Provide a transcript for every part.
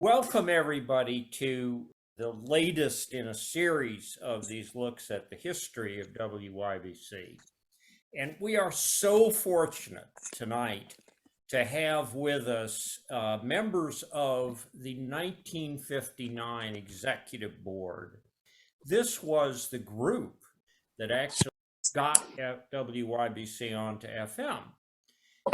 Welcome, everybody, to the latest in a series of these looks at the history of WYBC. And we are so fortunate tonight to have with us members of the 1959 Executive Board. This was the group that actually got WYBC onto FM.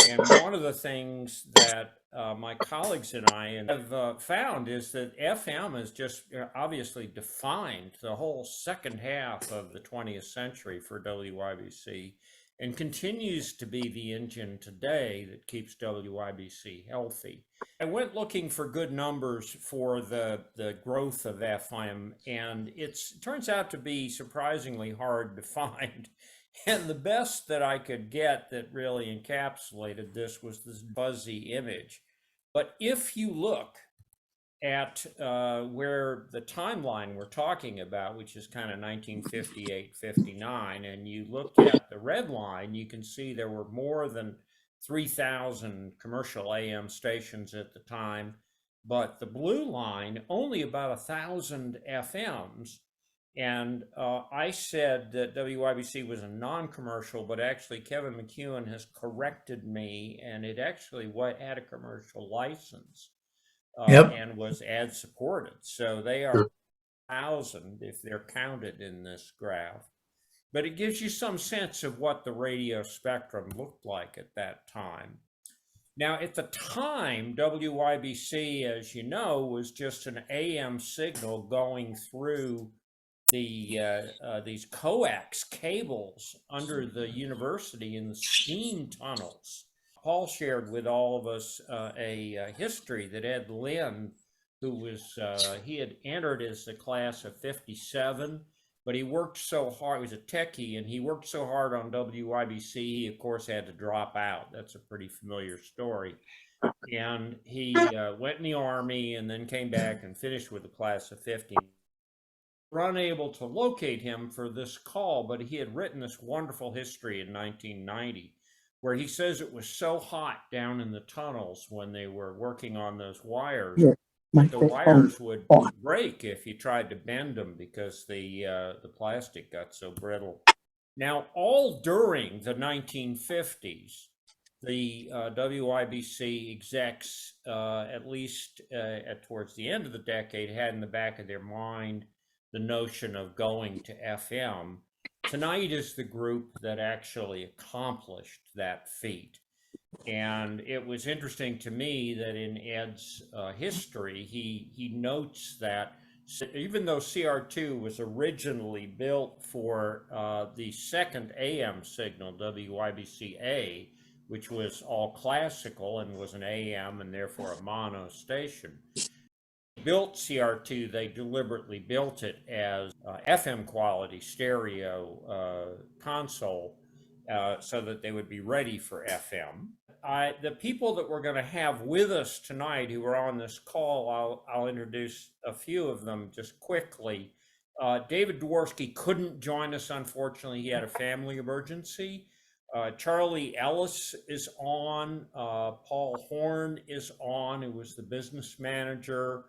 And one of the things that my colleagues and I have found is that FM has just obviously defined the whole second half of the 20th century for WYBC and continues to be the engine today that keeps WYBC healthy. I went looking for good numbers for the growth of FM, and it turns out to be surprisingly hard to find. And the best that I could get that really encapsulated this was this fuzzy image. But if you look at where the timeline we're talking about, which is kind of 1958, 59, and you look at the red line, you can see there were more than 3,000 commercial AM stations at the time, but the blue line, only about 1,000 FMs. And I said that WYBC was a non-commercial, but actually Kevin McEwen has corrected me, and it actually had a commercial license and was ad-supported. So they are 1,000 if they're counted in this graph. But it gives you some sense of what the radio spectrum looked like at that time. Now, at the time, WYBC, as you know, was just an AM signal going through these coax cables under the university in the steam tunnels. Paul shared with all of us a history that Ed Lynn, who was, he had entered as the class of 57, but he worked so hard, he was a techie, and he worked so hard on WYBC, he of course had to drop out. That's a pretty familiar story. And he went in the Army and then came back and finished with the class of 50. We're unable to locate him for this call, but he had written this wonderful history in 1990 where he says it was so hot down in the tunnels when they were working on those wires. The wires would break if you tried to bend them because the plastic got so brittle. Now, all during the 1950s, the WYBC execs, at least towards the end of the decade, had in the back of their mind the notion of going to FM. Tonight is the group that actually accomplished that feat. And it was interesting to me that in Ed's history, he notes that even though CR2 was originally built for the second AM signal, WYBC-A, which was all classical and was an AM and therefore a mono station, built CR2, they deliberately built it as FM quality stereo console so that they would be ready for FM. The people that we're going to have with us tonight who are on this call, I'll introduce a few of them just quickly. David Dworsky couldn't join us, unfortunately. He had a family emergency. Charlie Ellis is on. Paul Horn is on, who was the business manager.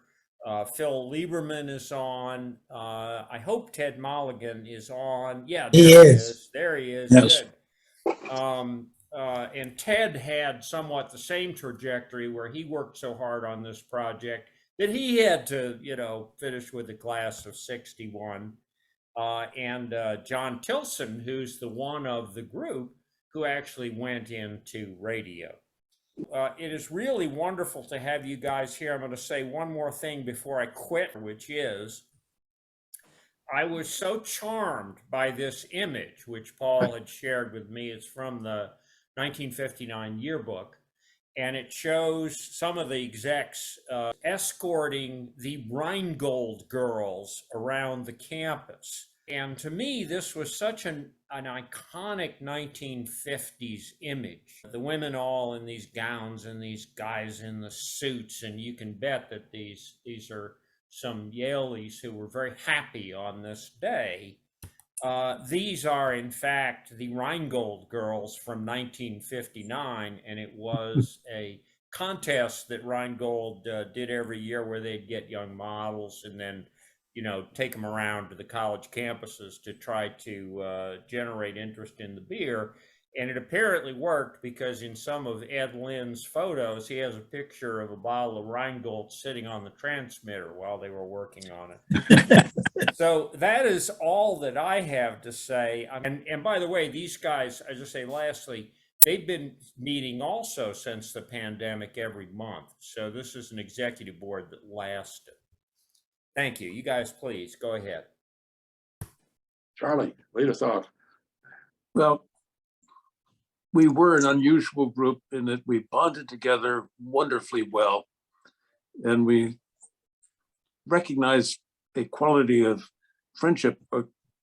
Phil Lieberman is on. I hope Ted Mulligan is on. Yeah, there he is. There he is. Yes. Good. And Ted had somewhat the same trajectory where he worked so hard on this project that he had to, finish with a class of 61. And John Tilson, who's the one of the group who actually went into radio. It is really wonderful to have you guys here. I'm going to say one more thing before I quit, which is I was so charmed by this image, which Paul had shared with me. It's from the 1959 yearbook, and it shows some of the execs escorting the Rheingold Girls around the campus. And to me, this was such an iconic 1950s image. The women all in these gowns and these guys in the suits, and you can bet that these are some Yaleys who were very happy on this day. These are, in fact, the Rheingold Girls from 1959, and it was a contest that Rheingold did every year where they'd get young models and then, take them around to the college campuses to try to generate interest in the beer. And it apparently worked because in some of Ed Lynn's photos, he has a picture of a bottle of Rheingold sitting on the transmitter while they were working on it. So that is all that I have to say. And by the way, these guys, I just say lastly, they've been meeting also since the pandemic every month. So this is an executive board that lasted. Thank you. You guys, please go ahead. Charlie, lead us off. Well, we were an unusual group in that we bonded together wonderfully well, and we recognized a quality of friendship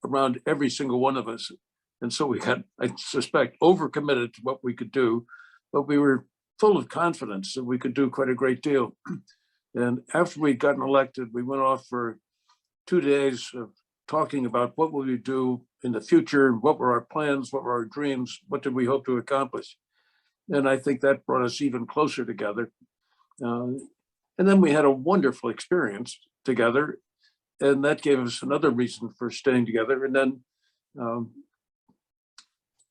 around every single one of us. And so we got, I suspect, overcommitted to what we could do, but we were full of confidence that we could do quite a great deal. And after we'd gotten elected, we went off for 2 days of talking about what will we do in the future, what were our plans, what were our dreams, what did we hope to accomplish. And I think that brought us even closer together. And then we had a wonderful experience together, and that gave us another reason for staying together. And then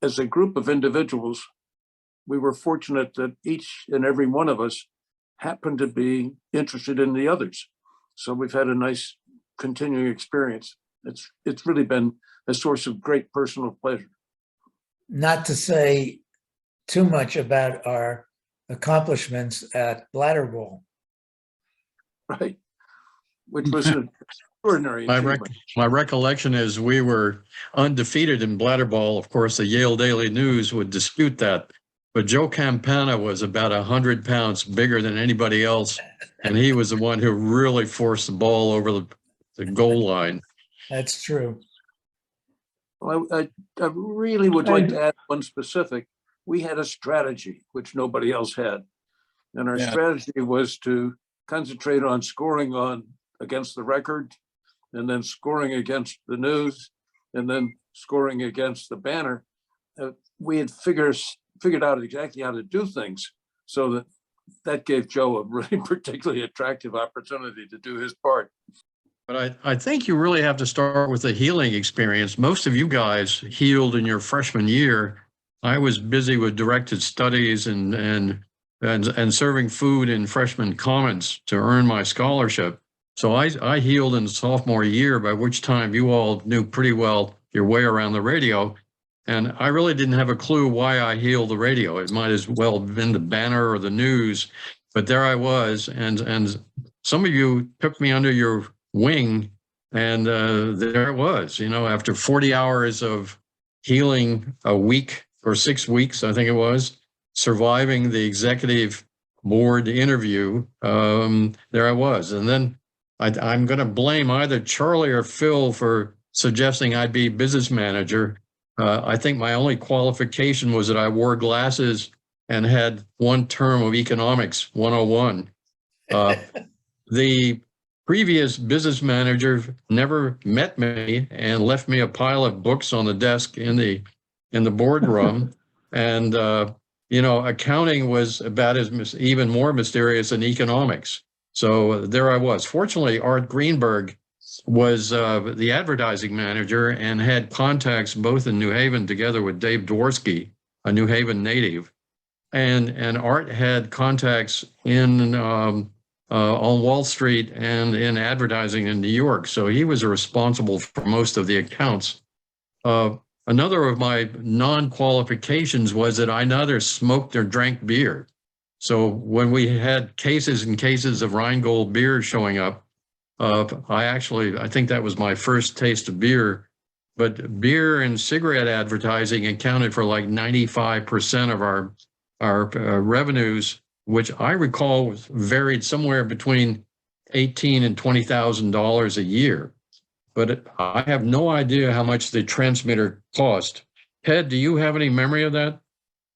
as a group of individuals, we were fortunate that each and every one of us happened to be interested in the others. So we've had a nice continuing experience. It's really been a source of great personal pleasure. Not to say too much about our accomplishments at Bladder Bowl. Right, which was an extraordinary achievement. My recollection is we were undefeated in Bladder Bowl. Of course, the Yale Daily News would dispute that. But Joe Campana was about 100 pounds bigger than anybody else, and he was the one who really forced the ball over the goal line. That's true. Well, I really would like to add one specific. We had a strategy which nobody else had. And our strategy was to concentrate on scoring against the record, and then scoring against the news, and then scoring against the banner. We had figured out exactly how to do things, so that gave Joe a really particularly attractive opportunity to do his part. But I think you really have to start with the healing experience. Most of you guys healed in your freshman year. I was busy with directed studies and serving food in freshman commons to earn my scholarship. So I healed in sophomore year, by which time you all knew pretty well your way around the radio. And I really didn't have a clue why I healed the radio. It might as well have been the banner or the news, but there I was. And some of you took me under your wing, and there it was, after 40 hours of healing a week or 6 weeks, I think it was, surviving the executive board interview, there I was. And then I'm going to blame either Charlie or Phil for suggesting I be business manager. I think my only qualification was that I wore glasses and had one term of economics 101. The previous business manager never met me and left me a pile of books on the desk in the boardroom. And, accounting was about even more mysterious than economics. So there I was. Fortunately, Art Greenberg was the advertising manager and had contacts both in New Haven together with Dave Dworsky, a New Haven native. And Art had contacts on Wall Street and in advertising in New York. So he was responsible for most of the accounts. Another of my non-qualifications was that I neither smoked or drank beer. So when we had cases and cases of Rheingold beer showing up, I think that was my first taste of beer. But beer and cigarette advertising accounted for like 95% of our revenues, which I recall varied somewhere between $18,000 and $20,000 a year. But I have no idea how much the transmitter cost. Ted, do you have any memory of that?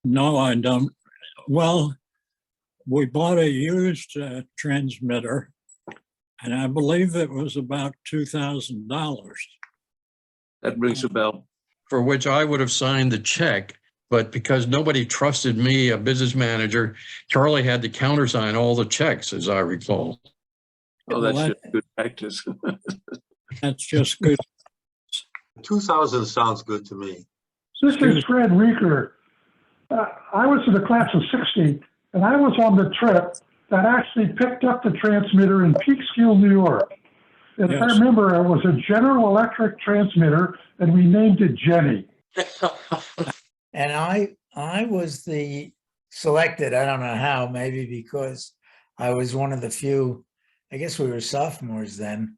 No, I don't. Well, we bought a used transmitter, and I believe it was about $2,000. That rings a bell. For which I would have signed the check. But because nobody trusted me, a business manager, Charlie had to countersign all the checks, as I recall. Oh, that's just good practice. That's just good. 2000 sounds good to me. This is Fred Reeker. I was in the class of 60, and I was on the trip that actually picked up the transmitter in Peekskill, New York. And if I Yes. remember, it was a General Electric transmitter, and we named it Jenny. And I was the selected, I don't know how, maybe because I was one of the few, I guess we were sophomores then,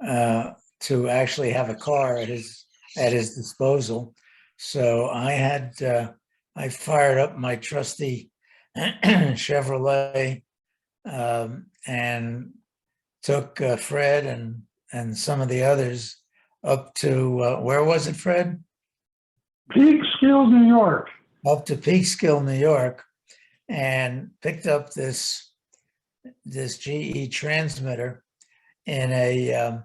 to actually have a car at his disposal. So I fired up my trusty Chevrolet and took Fred and some of the others up to, where was it, Fred? Peekskill, New York. Up to Peekskill, New York, and picked up this GE transmitter in a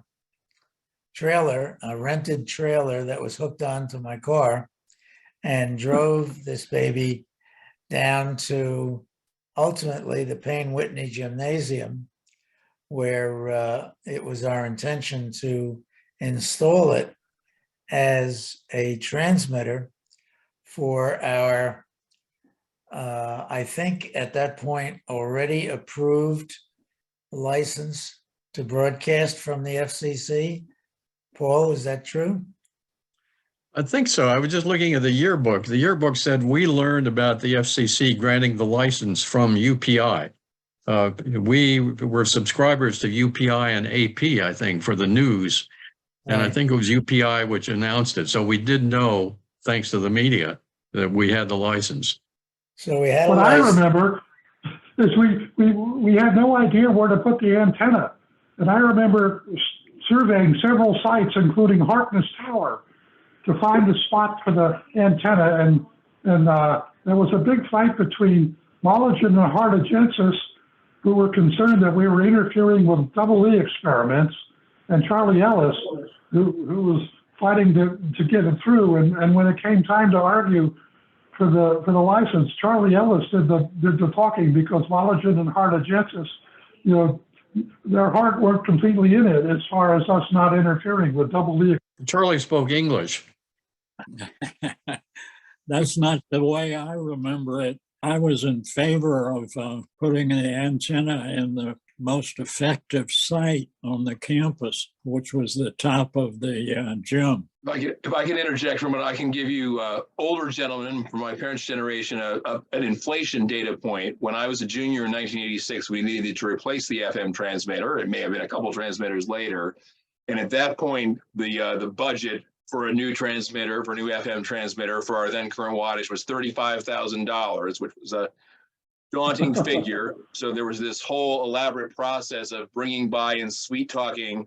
trailer, a rented trailer that was hooked onto my car, and drove this baby down to ultimately the Payne Whitney Gymnasium, where it was our intention to install it as a transmitter for our, I think at that point, already approved license to broadcast from the FCC. Paul, is that true? I think so. I was just looking at the yearbook. The yearbook said we learned about the FCC granting the license from UPI. We were subscribers to UPI and AP, I think, for the news. And I Right. think it was UPI which announced it. So we did know, thanks to the media, that we had the license. So we had a What I license. remember is we had no idea where to put the antenna. And I remember surveying several sites, including Harkness Tower, to find the spot for the antenna. And there was a big fight between Mollingen and Hartogensis, who were concerned that we were interfering with double E experiments, and Charlie Ellis, who was fighting to get it through. And when it came time to argue for the license, Charlie Ellis did the talking, because Mollingen and Hartogensis, their heart weren't completely in it as far as us not interfering with double E. Charlie spoke English. That's not the way I remember it. I was in favor of putting the antenna in the most effective site on the campus, which was the top of the gym. If I can interject for a minute, I can give you older gentlemen from my parents' generation an inflation data point. When I was a junior in 1986, we needed to replace the FM transmitter. It may have been a couple transmitters later. And at that point, the budget for a new transmitter, for a new FM transmitter for our then current wattage was $35,000, which was a daunting figure. So there was this whole elaborate process of bringing by and sweet talking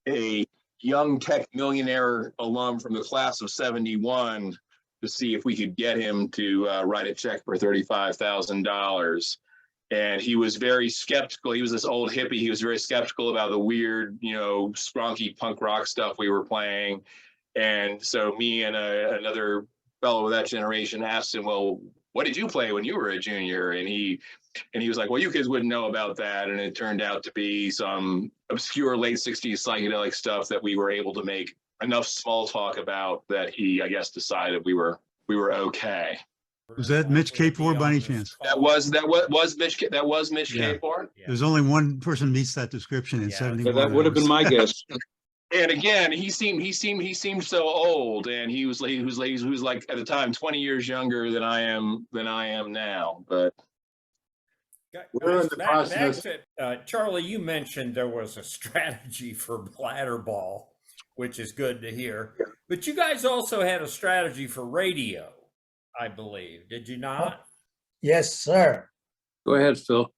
a young tech millionaire alum from the class of 71 to see if we could get him to write a check for $35,000. And he was very skeptical. He was this old hippie. He was very skeptical about the weird, spronky punk rock stuff we were playing. And so me and another fellow of that generation asked him, well, what did you play when you were a junior? And he was like, well, you kids wouldn't know about that. And it turned out to be some obscure late 60s psychedelic stuff that we were able to make enough small talk about that he, I guess, decided we were okay. Was that Mitch Kapor by any chance? That was Mitch. That was Mitch Yeah. Kapor. There's only one person meets that description in Yeah. 71. That would have been my guess. And again, he seemed so old, and he was like at the time 20 years younger than I am now. But We're in the process. Charlie, you mentioned there was a strategy for bladder ball, which is good to hear. But you guys also had a strategy for radio, I believe. Did you not? Yes, sir. Go ahead, Phil.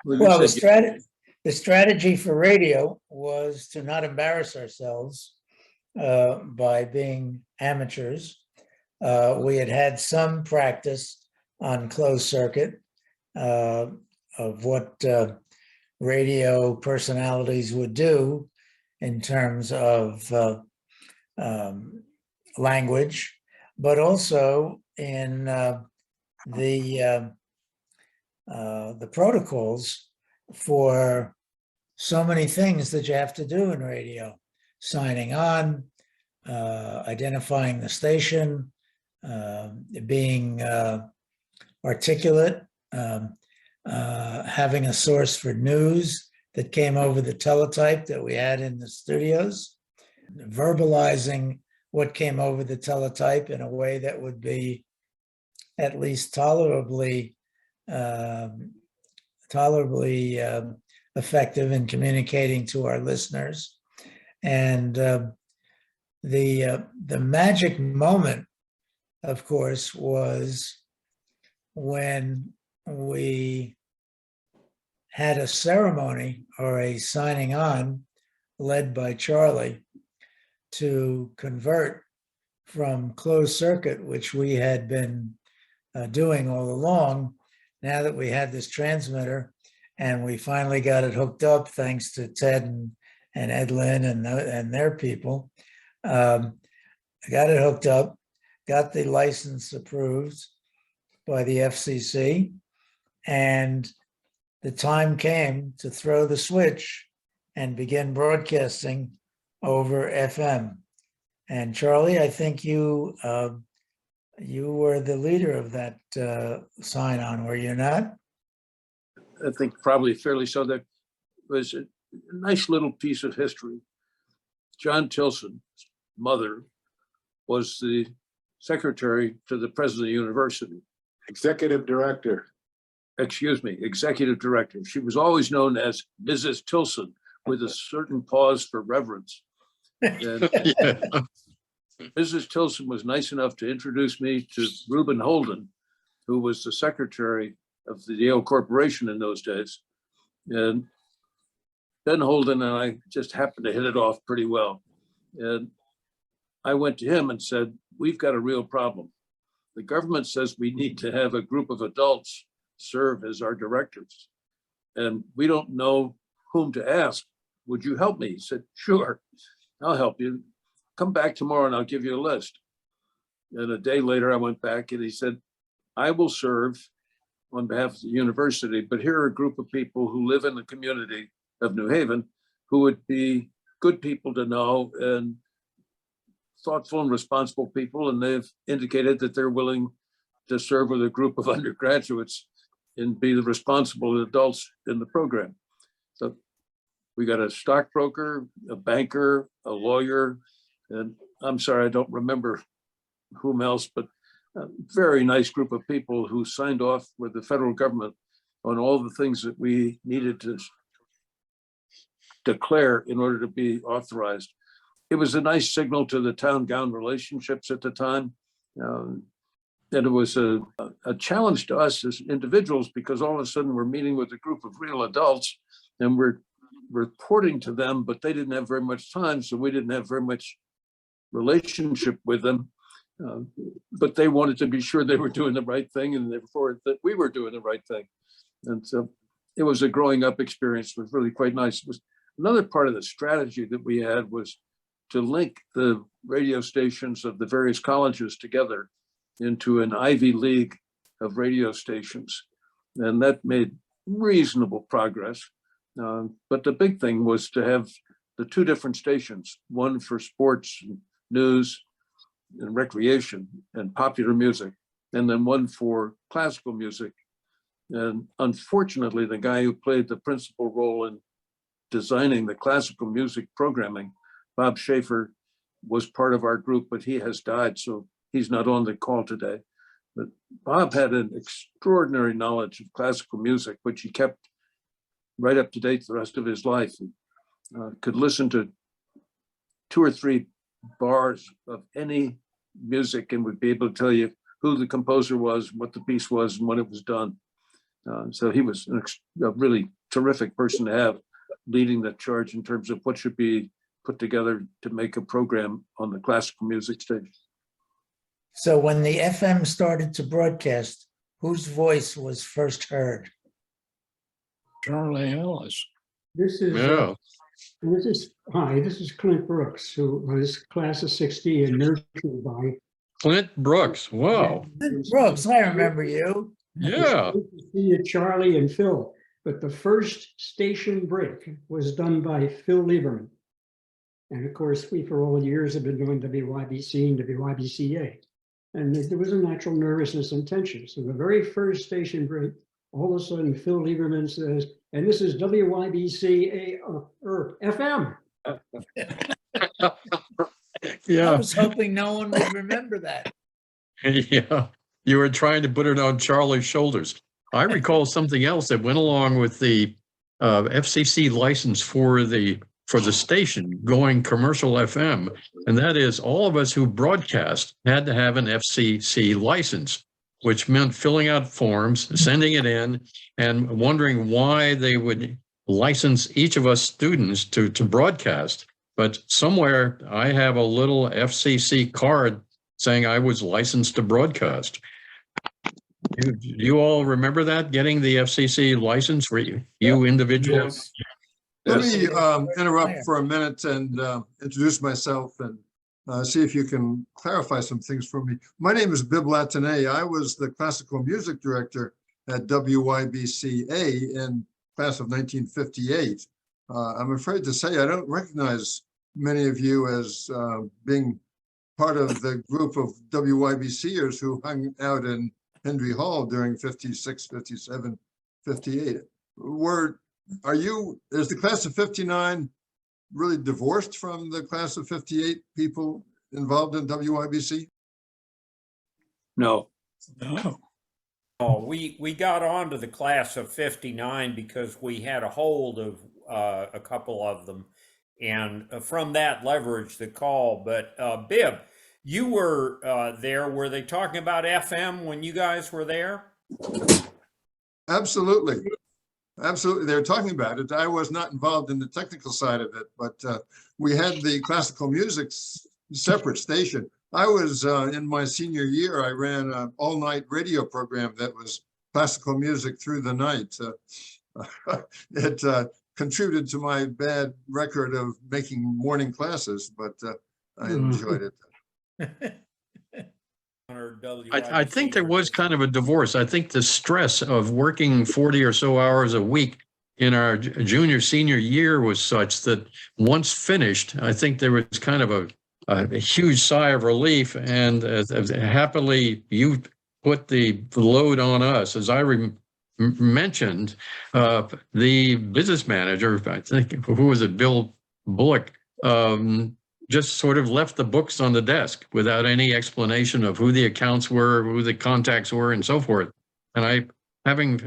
Well, the strategy for radio was to not embarrass ourselves by being amateurs. We had some practice on closed circuit of what radio personalities would do in terms of language. but also in the protocols for so many things that you have to do in radio: signing on, identifying the station, being articulate, having a source for news that came over the teletype that we had in the studios, verbalizing what came over the teletype in a way that would be at least tolerably effective in communicating to our listeners. And the magic moment, of course, was when we had a ceremony or a signing on led by Charlie to convert from closed circuit, which we had been doing all along. Now that we had this transmitter and we finally got it hooked up, thanks to Ted and Ed Lynn and their people, I got it hooked up, got the license approved by the FCC, and the time came to throw the switch and begin broadcasting over FM. And Charlie, I think you were the leader of that sign on, were you not? I think probably fairly so. That was a nice little piece of history. John Tilson's mother was the secretary to the president of the university. Executive director. Excuse me, executive director. She was always known as Mrs. Tilson, with a certain pause for reverence. And Yeah. Mrs. Tilson was nice enough to introduce me to Reuben Holden, who was the secretary of the Yale Corporation in those days. And Ben Holden and I just happened to hit it off pretty well. And I went to him and said, we've got a real problem. The government says we need to have a group of adults serve as our directors. And we don't know whom to ask. Would you help me? He said, sure, I'll help you. Come back tomorrow and I'll give you a list. And a day later, I went back and he said, I will serve on behalf of the university, but here are a group of people who live in the community of New Haven who would be good people to know and thoughtful and responsible people. And they've indicated that they're willing to serve with a group of undergraduates and be the responsible adults in the program. So we got a stockbroker, a banker, a lawyer, and I'm sorry, I don't remember whom else, but a very nice group of people who signed off with the federal government on all the things that we needed to declare in order to be authorized. It was a nice signal to the town-gown relationships at the time. And it was a challenge to us as individuals, because all of a sudden we're meeting with a group of real adults and we're reporting to them, but they didn't have very much time, so we didn't have very much relationship with them. But they wanted to be sure they were doing the right thing, and therefore that we were doing the right thing. And so it was a growing up experience. It was really quite nice. It was another part of the strategy that we had was to link the radio stations of the various colleges together into an Ivy League of radio stations. And that made reasonable progress. But the big thing was to have the two different stations, one for sports, news, and recreation and popular music, and then one for classical music. And unfortunately, the guy who played the principal role in designing the classical music programming, Bob Schaefer, was part of our group, but he has died, so he's not on the call today. But Bob had an extraordinary knowledge of classical music, which he kept right up to date the rest of his life. Could listen to 2 or 3 bars of any music and would be able to tell you who the composer was, what the piece was, and when it was done. So he was a really terrific person to have leading the charge in terms of what should be put together to make a program on the classical music stage. So when the FM started to broadcast, whose voice was first heard? Charlie Ellis. This is hi, this is Clint Brooks, who was class of 60 and nurtured by Clint Brooks. Whoa. Brooks, I remember you. Yeah. Good to see you, Charlie and Phil. But the first station break was done by Phil Lieberman. And of course, we for all years have been doing WYBC and WYBCA. And there was a natural nervousness and tension. So the very first station break, all of a sudden Phil Lieberman says, and this is WYBC FM. I Yeah. was hoping no one would remember that. Yeah. You were trying to put it on Charlie's shoulders. I recall something else that went along with the FCC license for the station going commercial FM, and that is all of us who broadcast had to have an FCC license, which meant filling out forms, sending it in, and wondering why they would license each of us students to broadcast. But somewhere I have a little FCC card saying I was licensed to broadcast. Do you all remember that, getting the FCC license for you individuals? Let me interrupt for a minute and introduce myself and see if you can clarify some things for me. My name is Bib Latané. I was the classical music director at WYBCA in class of 1958. I'm afraid to say I don't recognize many of you as being part of the group of WYBCers who hung out in Henry Hall during 56, 57, 58. Is the class of 59 really divorced from the class of 58 people involved in WYBC? No. No. Oh, we got onto the class of 59 because we had a hold of a couple of them, and from that leveraged the call. But Bib, you were there. Were they talking about FM when you guys were there? Absolutely. Absolutely. They were talking about it. I was not involved in the technical side of it, but we had the classical music separate station. I was in my senior year, I ran an all-night radio program that was classical music through the night. It contributed to my bad record of making morning classes, but I enjoyed it. I think there was kind of a divorce. I think the stress of working 40 or so hours a week in our junior, senior year was such that once finished, I think there was kind of a huge sigh of relief. And happily, you put the load on us. As I mentioned, the business manager, I think, who was it, Bill Bullock, just sort of left the books on the desk without any explanation of who the accounts were, who the contacts were, and so forth. And I, having,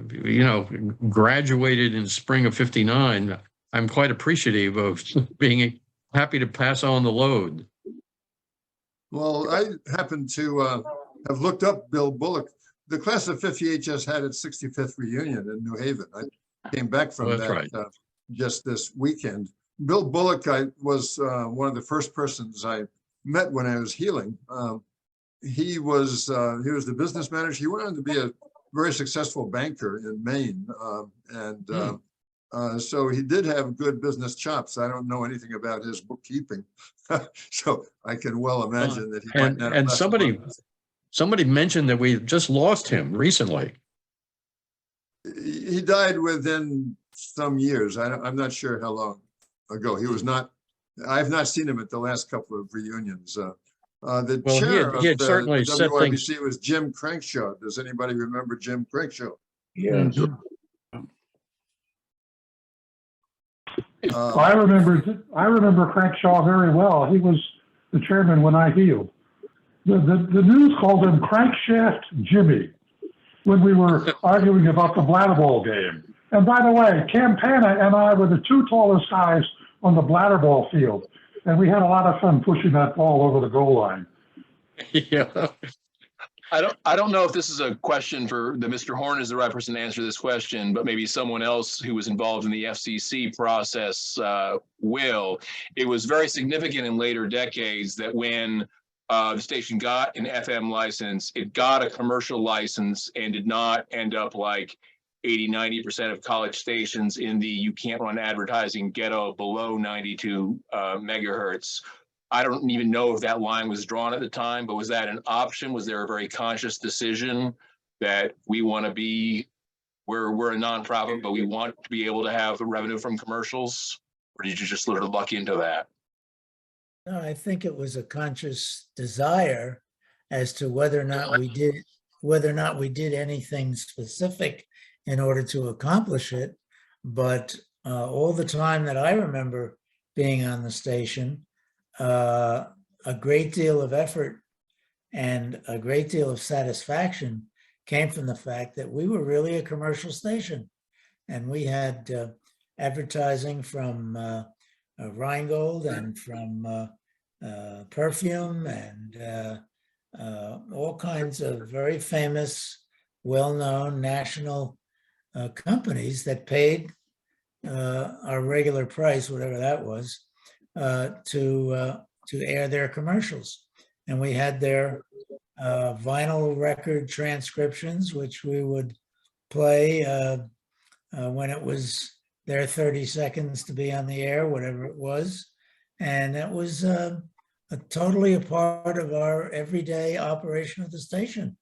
graduated in spring of 59, I'm quite appreciative of being happy to pass on the load. Well, I happen to have looked up Bill Bullock. The class of 58 just had its 65th reunion in New Haven. I came back from That's that right. Just this weekend. Bill Bullock, I was one of the first persons I met when I was healing. He was the business manager. He went on to be a very successful banker in Maine. So he did have good business chops. I don't know anything about his bookkeeping. So I can well imagine that he might not have And left somebody mentioned that we just lost him recently. He died within some years. I'm not sure how long ago. He was not, I've not seen him at the last couple of reunions. The chair he had of certainly the said things. WYBC was Jim Crankshaw. Does anybody remember Jim Crankshaw? Yes. I remember Crankshaw very well. He was the chairman when I healed. The news called him Crankshaft Jimmy when we were arguing about the bladder ball game. And by the way, Campana and I were the two tallest guys on the bladder ball field. And we had a lot of fun pushing that ball over the goal line. Yeah. I don't know if this is a question for Mr. Horn is the right person to answer this question, but maybe someone else who was involved in the FCC process will. It was very significant in later decades that when the station got an FM license, it got a commercial license and did not end up like 80-90% of college stations in the you can't run advertising ghetto below 92 megahertz. I don't even know if that line was drawn at the time, but was that an option? Was there a very conscious decision that we want to be, we're a nonprofit, but we want to be able to have the revenue from commercials? Or did you just sort of luck into that? No, I think it was a conscious desire as to whether or not we did anything specific in order to accomplish it. But all the time that I remember being on the station, a great deal of effort and a great deal of satisfaction came from the fact that we were really a commercial station, and we had advertising from Rheingold and from perfume and all kinds of very famous, well-known national companies that paid our regular price, whatever that was, to air their commercials. And we had their vinyl record transcriptions, which we would play when it was their 30 seconds to be on the air, whatever it was. And that was totally a part of our everyday operation of the station.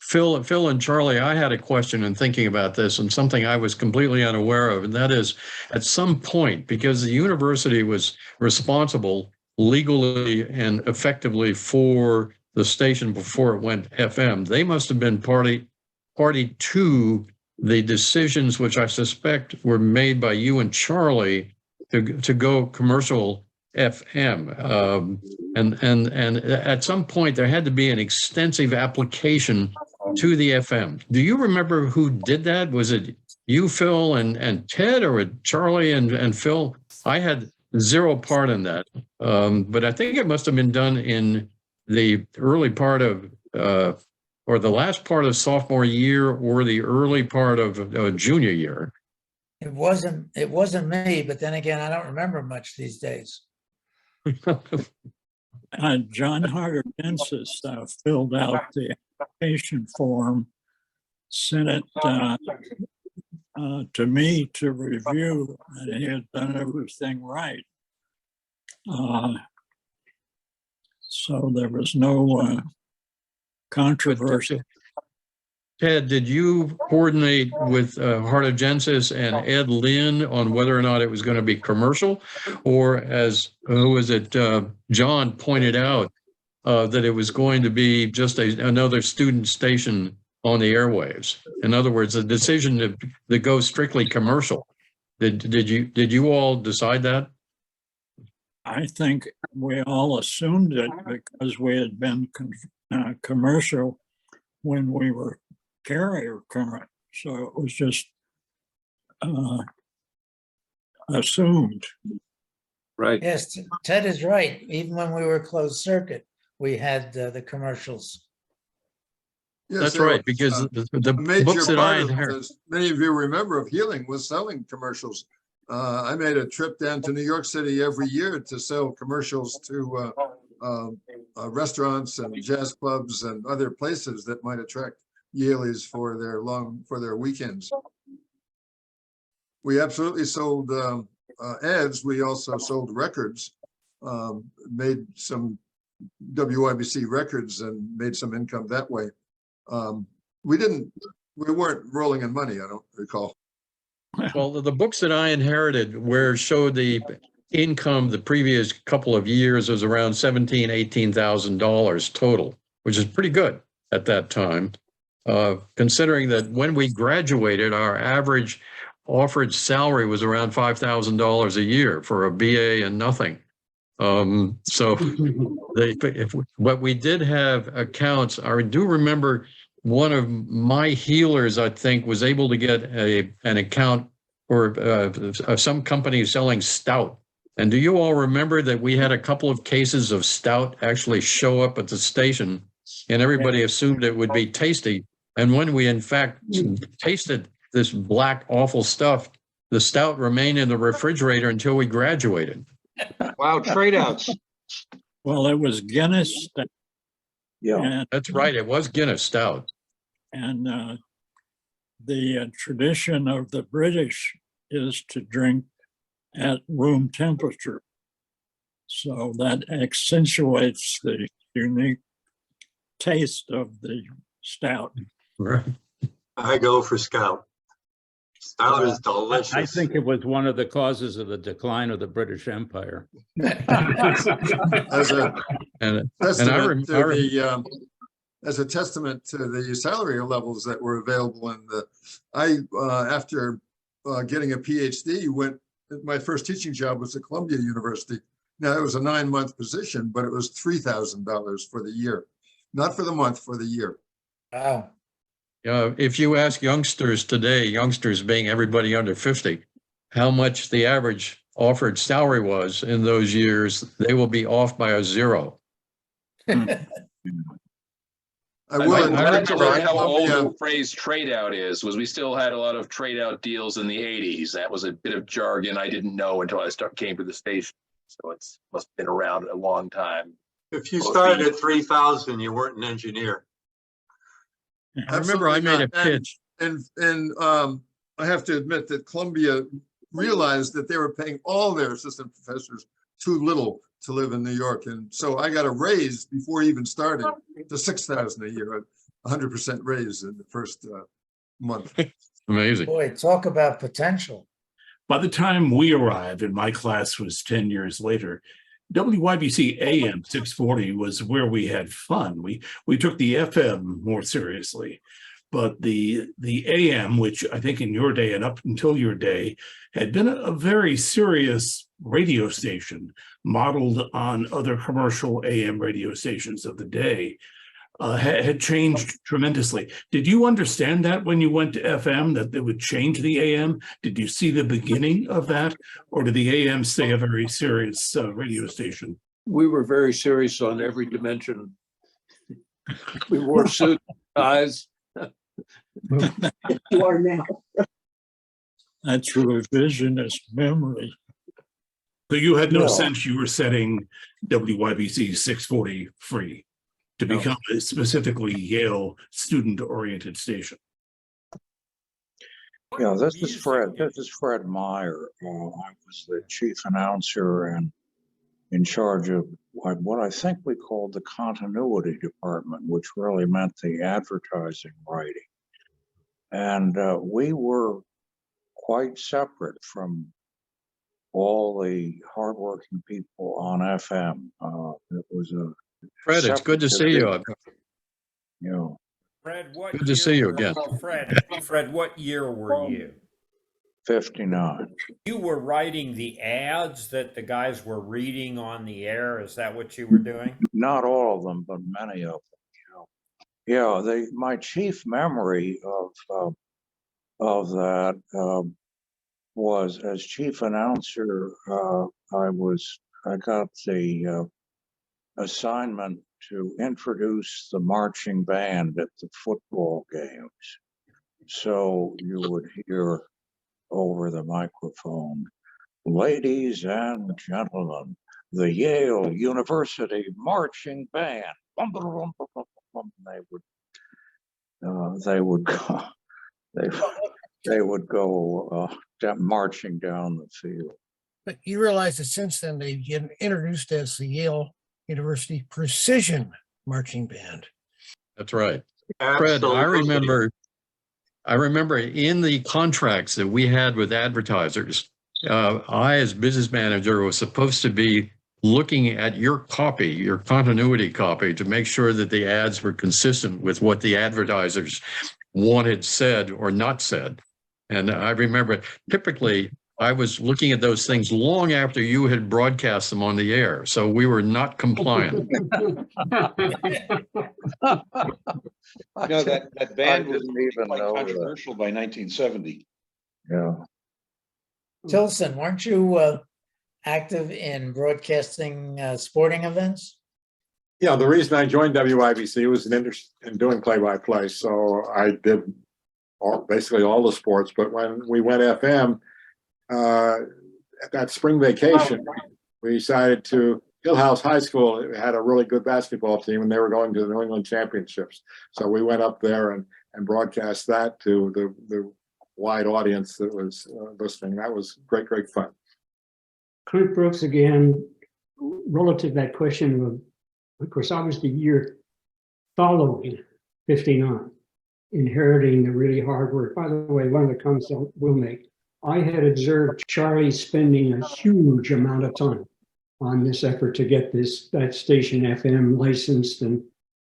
Phil and Charlie, I had a question in thinking about this, and something I was completely unaware of, and that is, at some point, because the university was responsible legally and effectively for the station before it went FM, they must have been party to the decisions which I suspect were made by you and Charlie to go commercial FM. And at some point there had to be an extensive application to the FM. Do you remember who did that? Was it you, Phil, and Ted, or Charlie and Phil? I had zero part in that, but I think it must have been done in the early part of, or the last part of sophomore year, or the early part of junior year. It wasn't me, but then again, I don't remember much these days. John Harder-Densis filled out the application form, sent it to me to review, and he had done everything right. So there was no controversy. Ted, did you coordinate with Harder-Densis and Ed Lynn on whether or not it was going to be commercial, or as John pointed out, that it was going to be just another student station on the airwaves? In other words, a decision to go strictly commercial. Did you all decide that? I think we all assumed it because we had been commercial when we were carrier current, so it was just assumed. Right. Yes, Ted is right. Even when we were closed circuit, we had the commercials. Yes, That's there right, was, because the major books that I part of, inherited. as many of you remember, of Healing was selling commercials. I made a trip down to New York City every year to sell commercials to restaurants and jazz clubs and other places that might attract Yaleys for their weekends. We absolutely sold ads. We also sold records, made some WYBC records and made some income that way. We weren't rolling in money, I don't recall. Well, the books that I inherited showed the income the previous couple of years was around $17,000, $18,000 total, which is pretty good at that time. Considering that when we graduated, our average offered salary was around $5,000 a year for a BA and nothing. But we did have accounts. I do remember one of my healers, I think, was able to get an account for some company selling stout. And do you all remember that we had a couple of cases of stout actually show up at the station, and everybody assumed it would be tasty? And when we in fact tasted this black, awful stuff, the stout remained in the refrigerator until we graduated. Wow, trade outs. Well, it was Guinness. Yeah. That's right. It was Guinness stout. And the tradition of the British is to drink at room temperature. So that accentuates the unique taste of the stout. Right. I go for Scout. Stout is I delicious. think it was one of the causes of the decline of the British Empire. As a And testament to the, as a testament to the salary levels that were available in after getting a PhD, my first teaching job was at Columbia University. Now it was a 9-month position, but it was $3,000 for the year, not for the month, for the year. Wow. if you ask youngsters today, youngsters being everybody under 50, how much the average offered salary was in those years, they will be off by a zero. I will. I'm glad to remember learn how old Columbia- the phrase trade out is, was we still had a lot of trade out deals in the 80s. That was a bit of jargon I didn't know until I came to the station. So it's must have been around a long time. If you started at 3,000, you weren't an engineer. I remember I made a pitch. And I have to admit that Columbia realized that they were paying all their assistant professors too little to live in New York. And so I got a raise before even starting to 6,000 a year, 100% raise in the first month. Amazing. Boy, talk about potential. By the time we arrived, and my class was 10 years later, WYBC AM 640 was where we had fun. We took the FM more seriously, but the AM, which I think in your day and up until your day had been a very serious radio station modeled on other commercial AM radio stations of the day, had changed tremendously. Did you understand that when you went to FM, that they would change the AM? Did you see the beginning of that? Or did the AM stay a very serious radio station? We were very serious on every dimension. We wore suits, ties. You are now. That's revisionist memory. So you had no No. sense you were setting WYBC 640 free to become a specifically Yale student-oriented station. Yeah, This is Fred Meyer. I was the chief announcer and in charge of what I think we called the continuity department, which really meant the advertising writing. And we were quite separate from all the hardworking people on FM. It was a Fred, it's good to see you. You know, Fred, what Good to year see you were- again. Fred, what year were you? 59. You were writing the ads that the guys were reading on the air. Is that what you were doing? Not all of them, but many of them. Yeah, my chief memory of that was as chief announcer. I got the assignment to introduce the marching band at the football games. So you would hear over the microphone, "Ladies and gentlemen, the Yale University marching band." They would go marching down the field. But you realize that since then they've been introduced as the Yale University Precision Marching Band. That's right. Fred, I remember in the contracts that we had with advertisers, I, as business manager, was supposed to be looking at your copy, your continuity copy, to make sure that the ads were consistent with what the advertisers wanted said or not said. And I remember typically I was looking at those things long after you had broadcast them on the air. So we were not compliant. That band was didn't even quite know that. controversial by 1970. Yeah. Tilson, weren't you active in broadcasting sporting events? Yeah, the reason I joined WYBC was an interest in doing play-by-play. So I did basically all the sports. But when we went FM, at that spring vacation, we decided to, Hillhouse High School had a really good basketball team and they were going to the New England Championships. So we went up there and broadcast that to the wide audience that was listening. That was great fun. Clint Brooks again, relative to that question of course, I was the year following 59, inheriting the really hard work. By the way, one of the comments I will make, I had observed Charlie spending a huge amount of time on this effort to get that station FM licensed and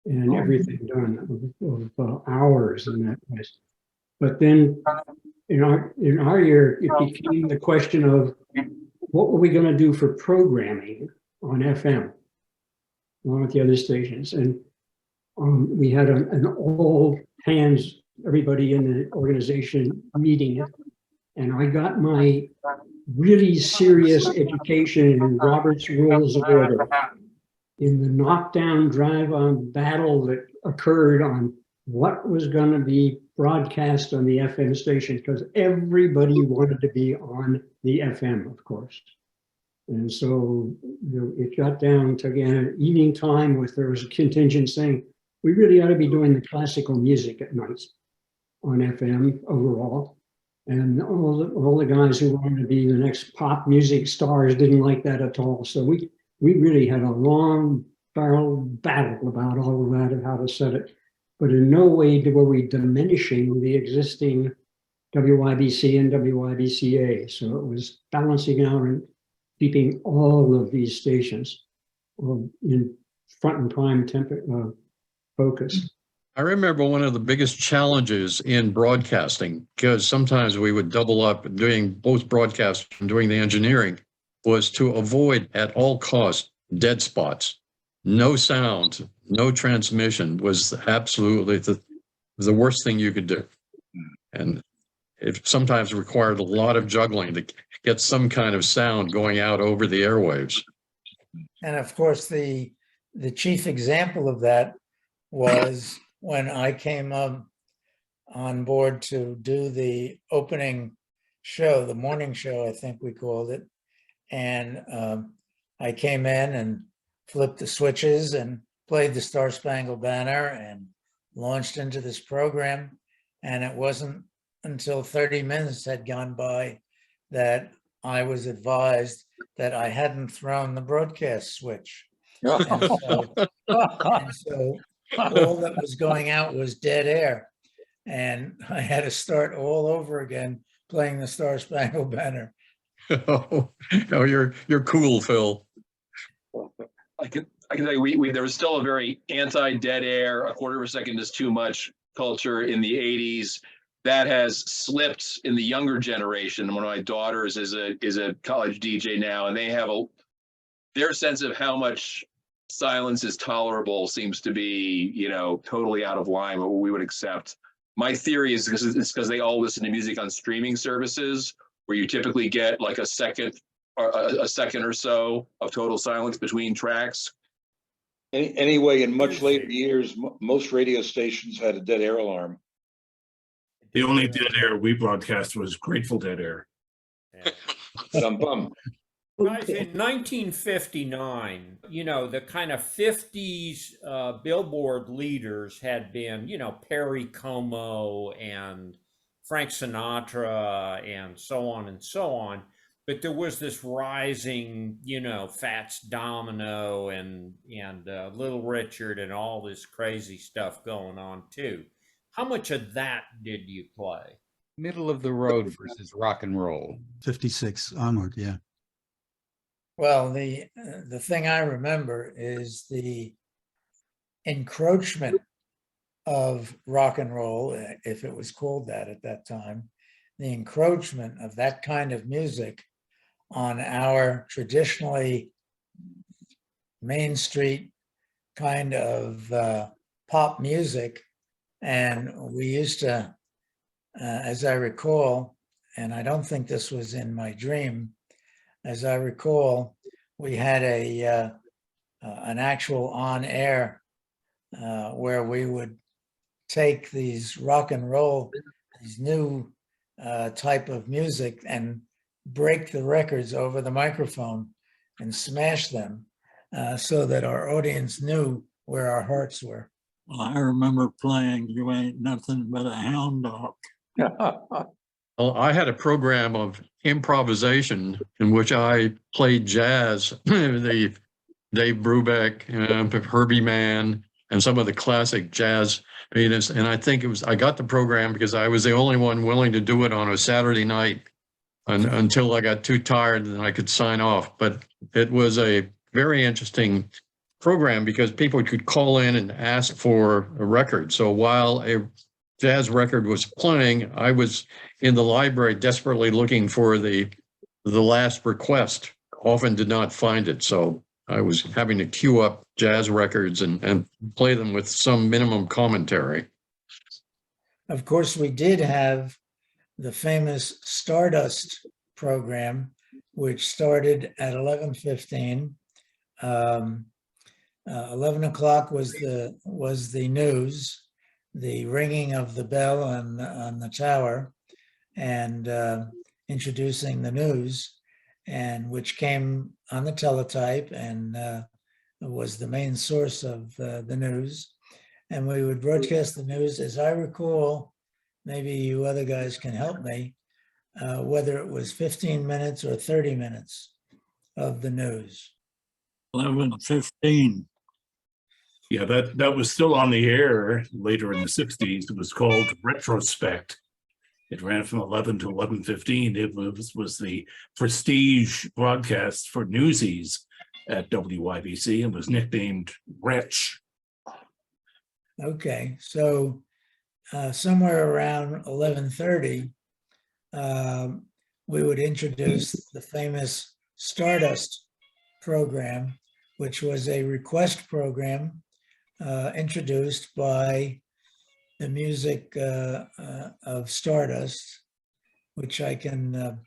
everything done of hours in that place. But then in our year, it became the question of what were we going to do for programming on FM along with the other stations. And we had an all hands, everybody in the organization meeting. And I got my really serious education in Robert's Rules of Order in the knockdown, drive-on battle that occurred on what was going to be broadcast on the FM station, because everybody wanted to be on the FM, of course. And so it got down to, again, evening time with, there was a contingent saying, we really ought to be doing the classical music at night on FM overall. And all the guys who wanted to be the next pop music stars didn't like that at all. So we really had a long barrel battle about all of that and how to set it. But in no way were we diminishing the existing WYBC and WYBCA. So it was balancing out and keeping all of these stations in front and prime focus. I remember one of the biggest challenges in broadcasting, because sometimes we would double up doing both broadcasts and doing the engineering, was to avoid at all costs dead spots. No sound, no transmission was absolutely the worst thing you could do. And it sometimes required a lot of juggling to get some kind of sound going out over the airwaves. And of course, the chief example of that was when I came on board to do the opening show, the morning show, I think we called it. And I came in and flipped the switches and played the Star Spangled Banner and launched into this program. And it wasn't until 30 minutes had gone by that I was advised that I hadn't thrown the broadcast switch. And so all that was going out was dead air. And I had to start all over again playing the Star Spangled Banner. Oh, you're cool, Phil. I can tell you, there was still a very anti-dead air, a quarter of a second is too much culture in the 80s. That has slipped in the younger generation. One of my daughters is a college DJ now, and they have their sense of how much silence is tolerable seems to be, totally out of line with what we would accept. My theory is because they all listen to music on streaming services, where you typically get like a second or so of total silence between tracks. Anyway, in much later years, most radio stations had a dead air alarm. The only dead air we broadcast was Grateful Dead air. Bum. Guys, in 1959, the kind of 50s Billboard leaders had been, Perry Como and Frank Sinatra and so on and so on. But there was this rising, Fats Domino and Little Richard and all this crazy stuff going on too. How much of that did you play? Middle of the road versus rock and roll. 56 onward, yeah. Well, the thing I remember is the encroachment of rock and roll, if it was called that at that time, the encroachment of that kind of music on our traditionally Main Street kind of pop music. And we used to, as I recall, and I don't think this was in my dream, as I recall, we had an actual on-air where we would take these rock and roll, these new type of music, and break the records over the microphone and smash them so that our audience knew where our hearts were. Well, I remember playing You Ain't Nothing But a Hound Dog. Oh, Well, I had a program of improvisation in which I played jazz, the Dave Brubeck, Herbie Mann, and some of the classic jazz pianists. And I think I got the program because I was the only one willing to do it on a Saturday night until I got too tired and I could sign off. But it was a very interesting program because people could call in and ask for a record. So while a jazz record was playing, I was in the library desperately looking for the last request. Often did not find it. So I was having to queue up jazz records and play them with some minimum commentary. Of course, we did have the famous Stardust program, which started at 11:15. 11 o'clock was the news, the ringing of the bell on the tower, and introducing the news, and which came on the teletype and was the main source of the news. And we would broadcast the news, as I recall. Maybe you other guys can help me, whether it was 15 minutes or 30 minutes of the news. 11:15. Yeah, that was still on the air later in the 60s. It was called Retrospect. It ran from 11 to 11:15. It was the prestige broadcast for Newsies at WYBC and was nicknamed Wretch. Okay, so somewhere around 11:30, we would introduce the famous Stardust program, which was a request program introduced by the music of Stardust, which I can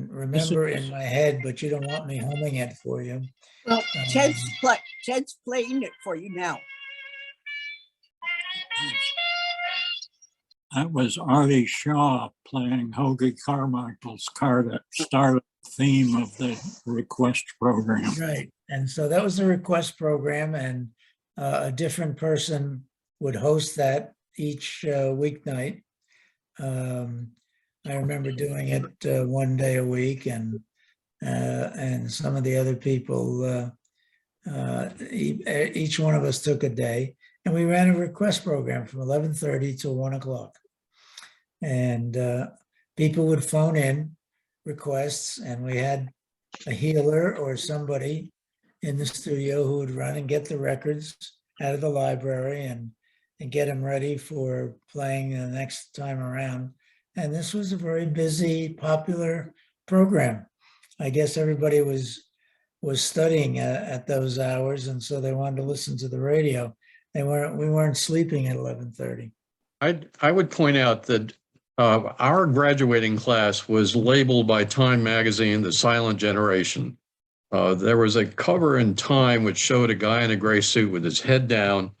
remember in my head, but you don't want me humming it for you. Well, Ted's playing it for you now. That was Artie Shaw playing Hoagie Carmichael's Stardust theme of the request program. Right, and so that was the request program, and a different person would host that each weeknight. I remember doing it one day a week, and some of the other people, each one of us took a day, and we ran a request program from 11:30 till 1 o'clock. And people would phone in requests, and we had a healer or somebody in the studio who would run and get the records out of the library and get them ready for playing the next time around. And this was a very busy, popular program. I guess everybody was studying at those hours, and so they wanted to listen to the radio. We weren't sleeping at 11:30. I would point out that our graduating class was labeled by Time magazine the silent generation. There was a cover in Time which showed a guy in a gray suit with his head down,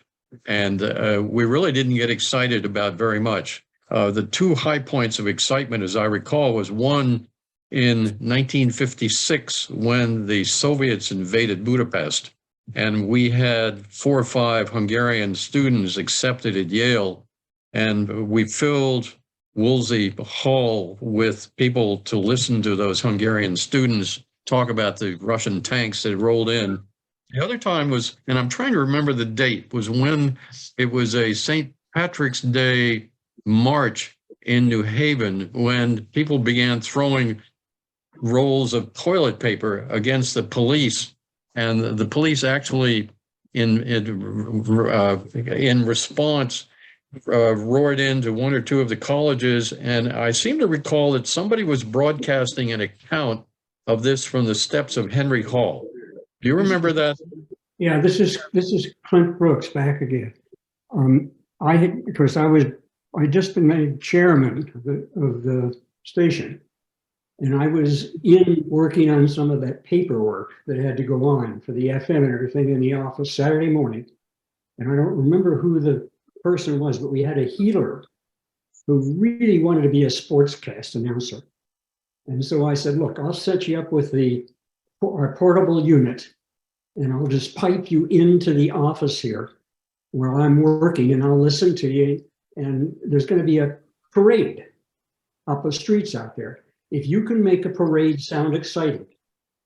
and we really didn't get excited about very much. The two high points of excitement, as I recall, was one in 1956 when the Soviets invaded Budapest, and we had 4 or 5 Hungarian students accepted at Yale, and we filled Woolsey Hall with people to listen to those Hungarian students talk about the Russian tanks that rolled in. The other time was, and I'm trying to remember the date, was when it was a St. Patrick's Day march in New Haven, when people began throwing rolls of toilet paper against the police, and the police actually, in response, roared into 1 or 2 of the colleges. And I seem to recall that somebody was broadcasting an account of this from the steps of Henry Hall. Do you remember that? Yeah, this is Clint Brooks back again. Of course, I just been made chairman of the station, and I was working on some of that paperwork that had to go on for the FM and everything in the office Saturday morning. And I don't remember who the person was, but we had a healer who really wanted to be a sportscast announcer. And so I said, look, I'll set you up with our portable unit, and I'll just pipe you into the office here while I'm working, and I'll listen to you. And there's going to be a parade. up the streets out there. If you can make a parade sound exciting,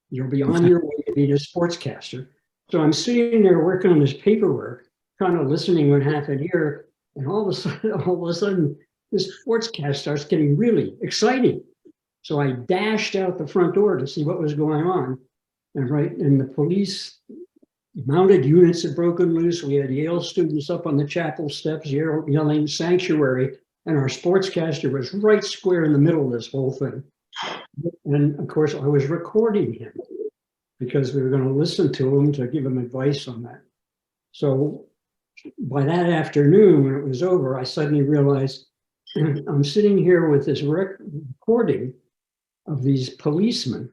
you'll be on your way to being a sportscaster. So I'm sitting there working on this paperwork, kind of listening with half an ear, and all of a sudden, this sportscast starts getting really exciting. So I dashed out the front door to see what was going on. And the police mounted units had broken loose. We had Yale students up on the chapel steps yelling sanctuary, and our sportscaster was right square in the middle of this whole thing. And of course, I was recording him because we were going to listen to him to give him advice on that. So by that afternoon, when it was over, I suddenly realized I'm sitting here with this recording of these policemen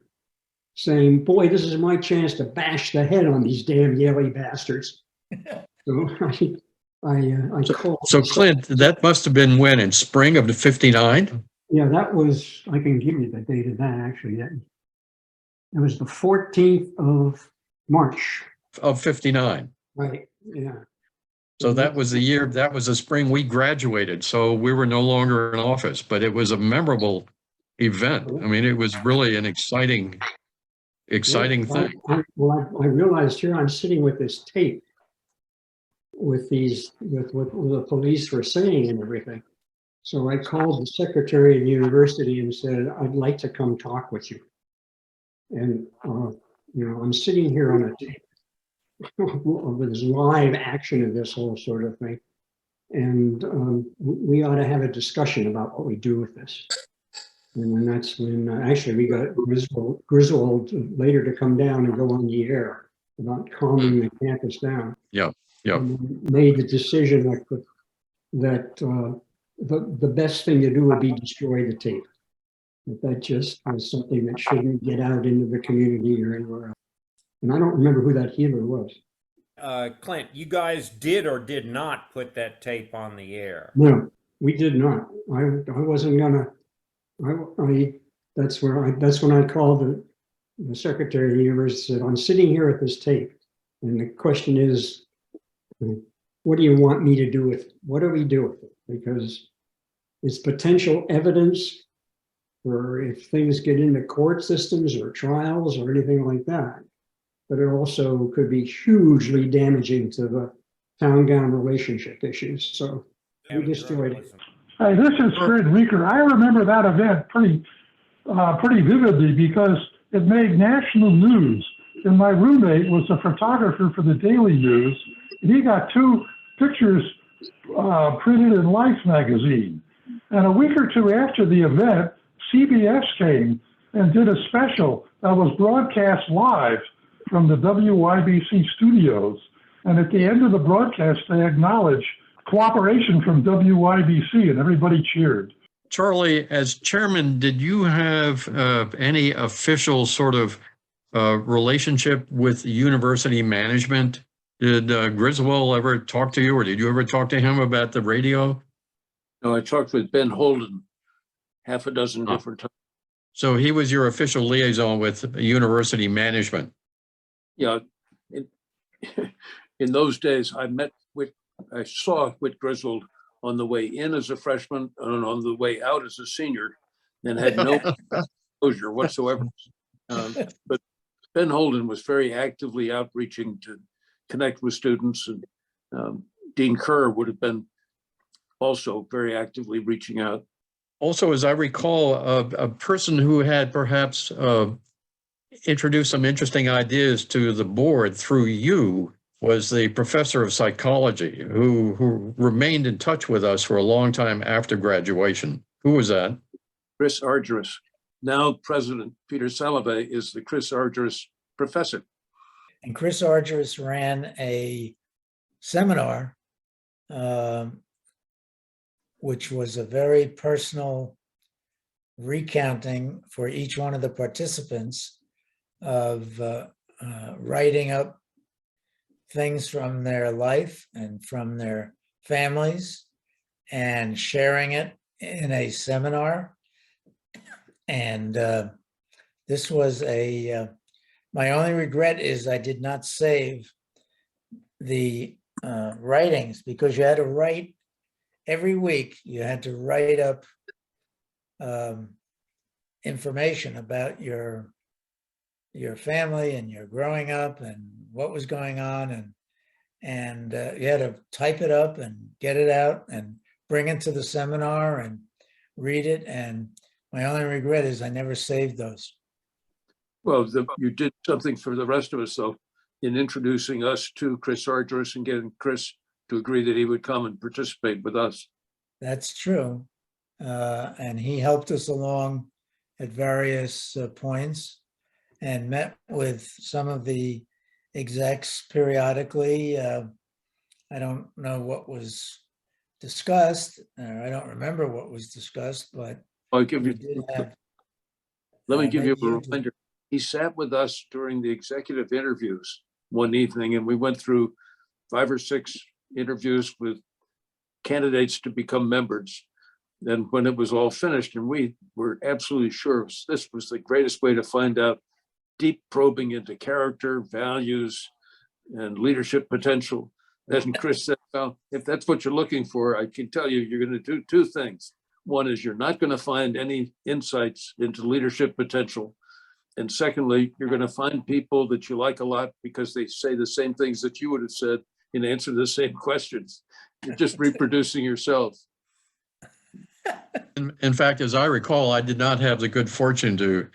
saying, boy, this is my chance to bash the head on these damn Yale bastards. So I called. So Clint, that must have been when, in spring of the 59? Yeah, that was, I can give you the date of that actually. It was the 14th of March. Of 59. Right, yeah. So that was the year, that was the spring we graduated. So we were no longer in office, but it was a memorable event. I mean, it was really an exciting thing. I realized here I'm sitting with this tape with what the police were saying and everything. So I called the secretary of the university and said, I'd like to come talk with you. And, I'm sitting here on a tape with this live action of this whole sort of thing. And we ought to have a discussion about what we do with this. And then that's when actually we got Griswold later to come down and go on the air about calming the campus down. Yeah. And made the decision that the best thing to do would be destroy the tape. That just was something that shouldn't get out into the community or anywhere else. And I don't remember who that healer was. Clint, you guys did or did not put that tape on the air? No, we did not. I wasn't gonna. That's when I called the secretary of the university and said, I'm sitting here at this tape, and the question is, what do you want me to do with it? What do we do with it? Because it's potential evidence for if things get into court systems or trials or anything like that. But it also could be hugely damaging to the town-gown relationship issues. So we destroyed it. Hey, this is Fred Reeker. I remember that event pretty vividly because it made national news. And my roommate was a photographer for the Daily News, and he got 2 pictures printed in Life magazine. And a week or 2 after the event, CBS came and did a special that was broadcast live from the WYBC studios. And at the end of the broadcast, they acknowledged cooperation from WYBC, and everybody cheered. Charlie, as chairman, did you have any official sort of relationship with university management? Did Griswold ever talk to you, or did you ever talk to him about the radio? No, I talked with Ben Holden half a dozen different times. So he was your official liaison with university management. Yeah, in those days, I saw Whit Griswold on the way in as a freshman and on the way out as a senior, and had no exposure whatsoever. But Ben Holden was very actively outreaching to connect with students, and Dean Kerr would have been also very actively reaching out. Also, as I recall, a person who had perhaps introduced some interesting ideas to the board through you was the professor of psychology who remained in touch with us for a long time after graduation. Who was that? Chris Argyris. Now President Peter Salovey is the Chris Argyris Professor. And Chris Argyris ran a seminar, which was a very personal recounting for each one of the participants of writing up things from their life and from their families and sharing it in a seminar. And this was my only regret is I did not save the writings, because you had to write every week. You had to write up information about your family and your growing up and what was going on, and you had to type it up and get it out and bring it to the seminar and read it. And my only regret is I never saved those. Well, you did something for the rest of us, though, in introducing us to Chris Argyros and getting Chris to agree that he would come and participate with us. That's true. And he helped us along at various points and met with some of the execs periodically. I don't know what was discussed, or I don't remember what was discussed, but I'll give we you, did have. let me give you maybe a you do. reminder. He sat with us during the executive interviews one evening, and we went through 5 or 6 interviews with candidates to become members. And when it was all finished, and we were absolutely sure this was the greatest way to find out deep probing into character, values, and leadership potential. And Chris said, well, if that's what you're looking for, I can tell you, you're going to do 2 things. One is you're not going to find any insights into leadership potential. And secondly, you're going to find people that you like a lot because they say the same things that you would have said in answer to the same questions. You're just reproducing yourself. In fact, as I recall, I did not have the good fortune to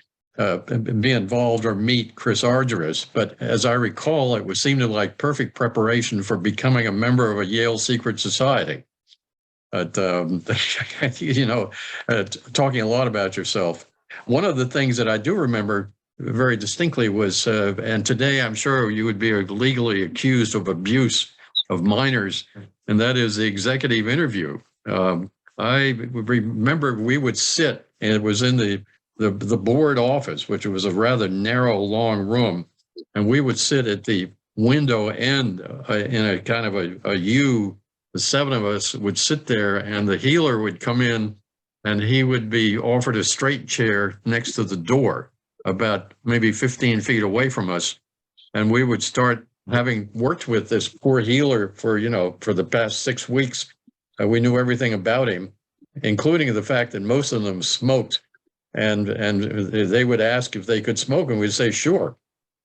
be involved or meet Chris Argyros, but as I recall, it was seemed like perfect preparation for becoming a member of a Yale secret society. You know, talking a lot about yourself. One of the things that I do remember very distinctly was, and today I'm sure you would be legally accused of abuse of minors, and that is the executive interview. I remember we would sit, and it was in the board office, which was a rather narrow, long room, and we would sit at the window end in a kind of a U. The 7 of us would sit there, and the healer would come in, and he would be offered a straight chair next to the door, about maybe 15 feet away from us, and we would start, having worked with this poor healer for the past 6 weeks. We knew everything about him, including the fact that most of them smoked, and they would ask if they could smoke, and we'd say sure,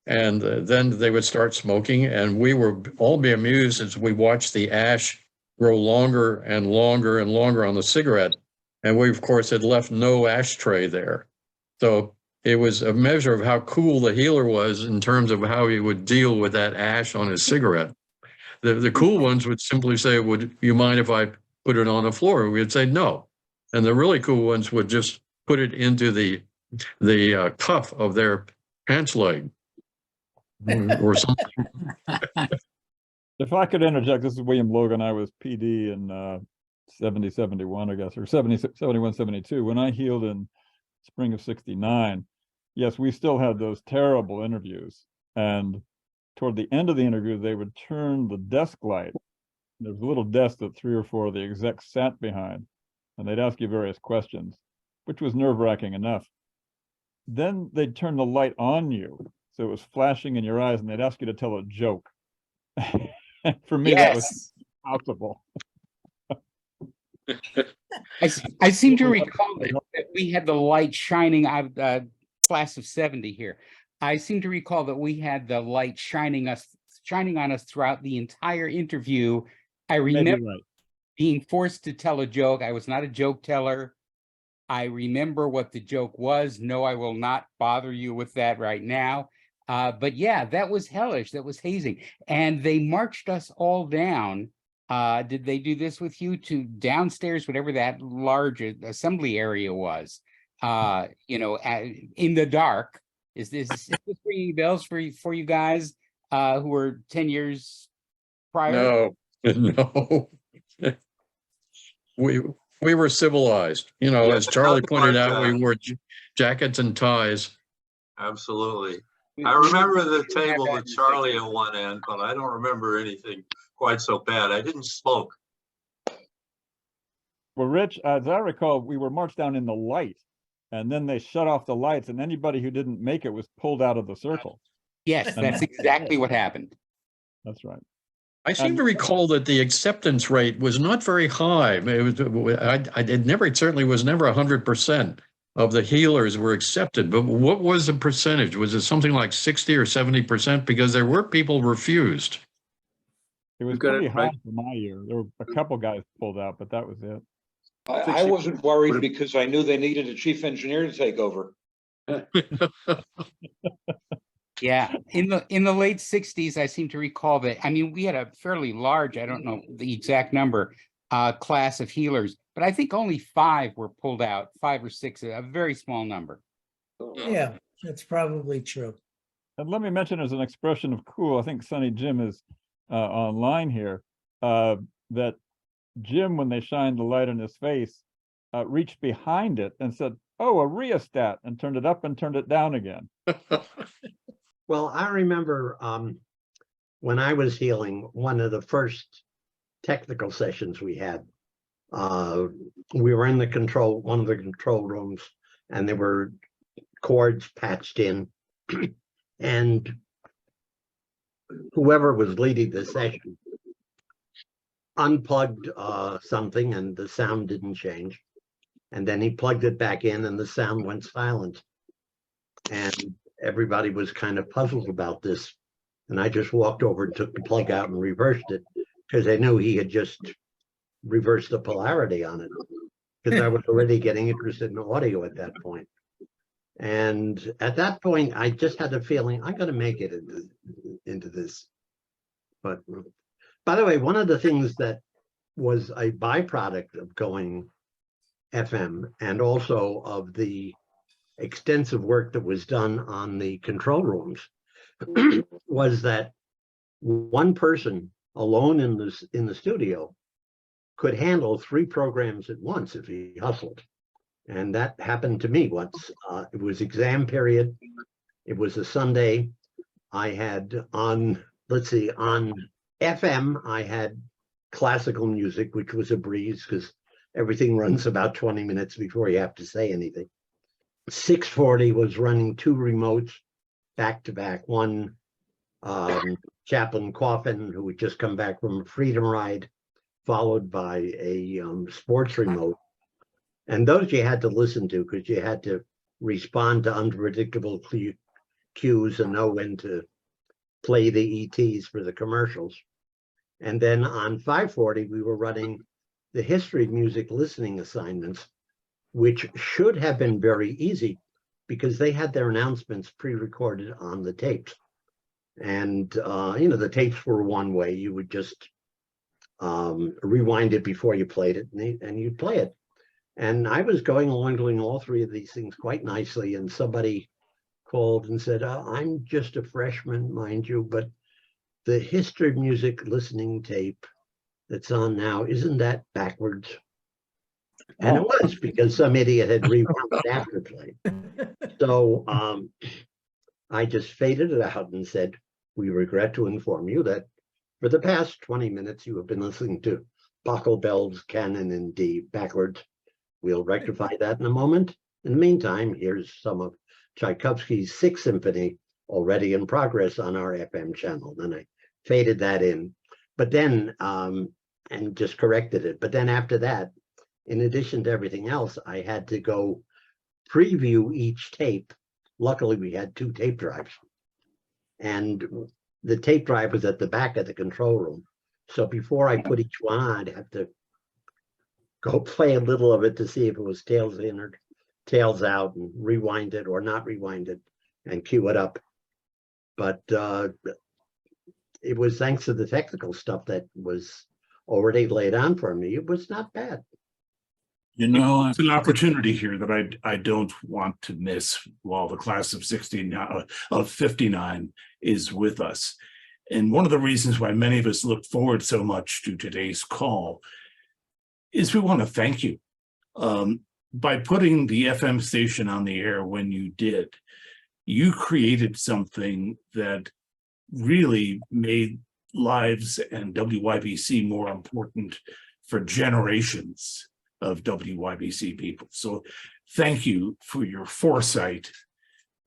and then they would start smoking, and we were all be amused as we watched the ash grow longer and longer and longer on the cigarette, and we of course had left no ashtray there. So it was a measure of how cool the healer was in terms of how he would deal with that ash on his cigarette. The cool ones would simply say, would you mind if I put it on the floor? We'd say no. And the really cool ones would just put it into the cuff of their pants leg or something. If I could interject, this is William Logan. I was PD in 70, 71, I guess, or 70, 71, 72. When I healed in spring of 69, yes, we still had those terrible interviews. And toward the end of the interview, they would turn the desk light. There was a little desk that 3 or 4 of the execs sat behind, and they'd ask you various questions, which was nerve-wracking enough. Then they'd turn the light on you, so it was flashing in your eyes, and they'd ask you to tell a joke. For me, that was impossible. I seem to recall that we had the light shining out of class of 70 here. I seem to recall that we had the light shining on us throughout the entire interview. I remember being forced to tell a joke. I was not a joke teller. I remember what the joke was. No, I will not bother you with that right now. But yeah, that was hellish. That was hazing. And they marched us all down. Did they do this with you to downstairs, whatever that large assembly area was, in the dark? Is this ringing bells for you guys who were 10 years prior? No. We were civilized. As Charlie pointed out, we wore jackets and ties. Absolutely. I remember the table with Charlie at one end, but I don't remember anything quite so bad. I didn't smoke. Well, Rich, as I recall, we were marched down in the light, and then they shut off the lights, and anybody who didn't make it was pulled out of the circle. Yes, that's exactly what happened. That's right. I seem to recall that the acceptance rate was not very high. It certainly was never 100% of the healers were accepted. But what was the percentage? Was it something like 60 or 70%? Because there were people refused. It was pretty high for my year. There were a couple guys pulled out, but that was it. I wasn't worried because I knew they needed a chief engineer to take over. Yeah, in the late 60s, I seem to recall that. I mean, we had a fairly large, I don't know the exact number, class of healers, but I think only 5 were pulled out, 5 or 6, a very small number. Yeah, that's probably true. And let me mention as an expression of cool, I think Sonny Jim is online here, that Jim, when they shined the light on his face, reached behind it and said, "Oh, a rheostat," and turned it up and turned it down again. Well, I remember when I was healing, one of the first technical sessions we had, we were in one of the control rooms, and there were cords patched in, and whoever was leading the session unplugged something, and the sound didn't change. And then he plugged it back in, and the sound went silent. And everybody was kind of puzzled about this. And I just walked over and took the plug out and reversed it, because I knew he had just reversed the polarity on it, because I was already getting interested in audio at that point. And at that point, I just had a feeling I got to make it into this. But by the way, one of the things that was a byproduct of going FM, and also of the extensive work that was done on the control rooms, was that one person alone in the studio could handle 3 programs at once if he hustled. And that happened to me once. It was exam period. It was a Sunday. I had on FM, I had classical music, which was a breeze because everything runs about 20 minutes before you have to say anything. 640 was running 2 remotes back to back. One, Chaplain Coffin, who had just come back from a freedom ride, followed by a sports remote. And those you had to listen to because you had to respond to unpredictable cues and know when to play the ETs for the commercials. And then on 540, we were running the history of music listening assignments, which should have been very easy because they had their announcements pre-recorded on the tapes. And, the tapes were one way. You would just rewind it before you played it, and you'd play it. And I was going along doing all 3 of these things quite nicely. And somebody called and said, I'm just a freshman, mind you, but the history of music listening tape that's on now, isn't that backwards? And it was, because some idiot had rewound it after play. So I just faded it out and said, we regret to inform you that for the past 20 minutes, you have been listening to Bachel's Bells, Canon in D backwards. We'll rectify that in a moment. In the meantime, here's some of Tchaikovsky's 6th Symphony already in progress on our FM channel. Then I faded that in, but then, and just corrected it. But then after that, in addition to everything else, I had to go preview each tape. Luckily, we had 2 tape drives. And the tape drive was at the back of the control room. So before I put each one on, I'd have to go play a little of it to see if it was tails in or tails out, and rewind it or not rewind it and cue it up. But it was thanks to the technical stuff that was already laid on for me. It was not bad. It's an opportunity here that I don't want to miss while the class of 59 is with us. And one of the reasons why many of us look forward so much to today's call is we want to thank you. By putting the FM station on the air when you did, you created something that really made lives and WYBC more important for generations of WYBC people. So thank you for your foresight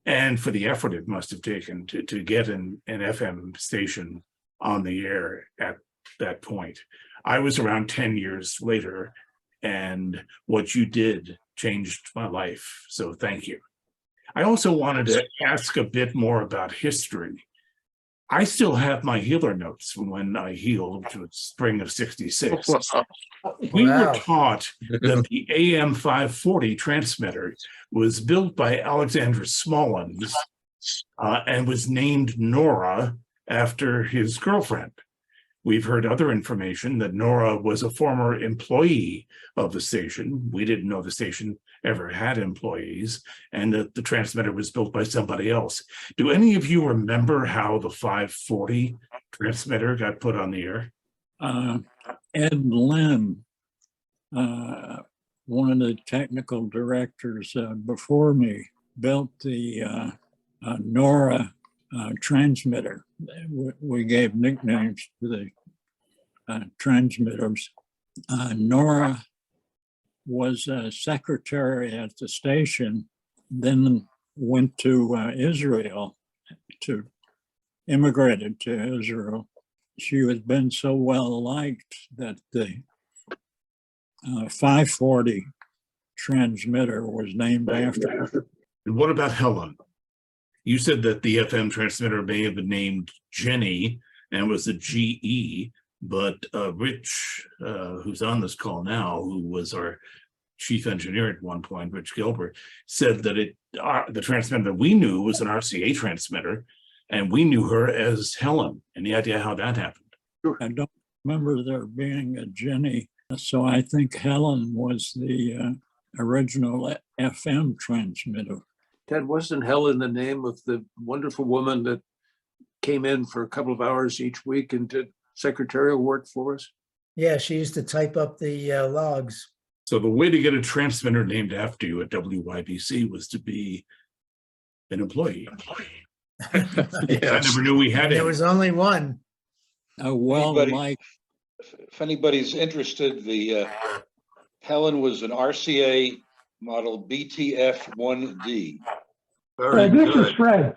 and for the effort it must have taken to get an FM station on the air at that point. I was around 10 years later, and what you did changed my life. So thank you. I also wanted to ask a bit more about history. I still have my healer notes from when I healed, which was spring of '66. We were taught that the AM 540 transmitter was built by Alexander Smollins and was named Nora after his girlfriend. We've heard other information that Nora was a former employee of the station. We didn't know the station ever had employees, and that the transmitter was built by somebody else. Do any of you remember how the 540 transmitter got put on the air? Ed Lynn, one of the technical directors before me, built the NORA transmitter. We gave nicknames to the transmitters. NORA was a secretary at the station, then went to Israel, immigrated to Israel. She had been so well liked that the 540 transmitter was named after her. And what about Helen? You said that the FM transmitter may have been named Jenny and was a GE, but Rich, who's on this call now, who was our chief engineer at one point, Rich Gilbert, said that the transmitter that we knew was an RCA transmitter, and we knew her as Helen. Any idea how that happened? I don't remember there being a Jenny, so I think Helen was the original FM transmitter. Ted, wasn't Helen the name of the wonderful woman that came in for a couple of hours each week and did secretarial work for us? Yeah, she used to type up the logs. So the way to get a transmitter named after you at WYBC was to be an employee. Yes. I never knew we had it. There was only one. If anybody's interested, the Helen was an RCA model BTF-1D. This is Fred.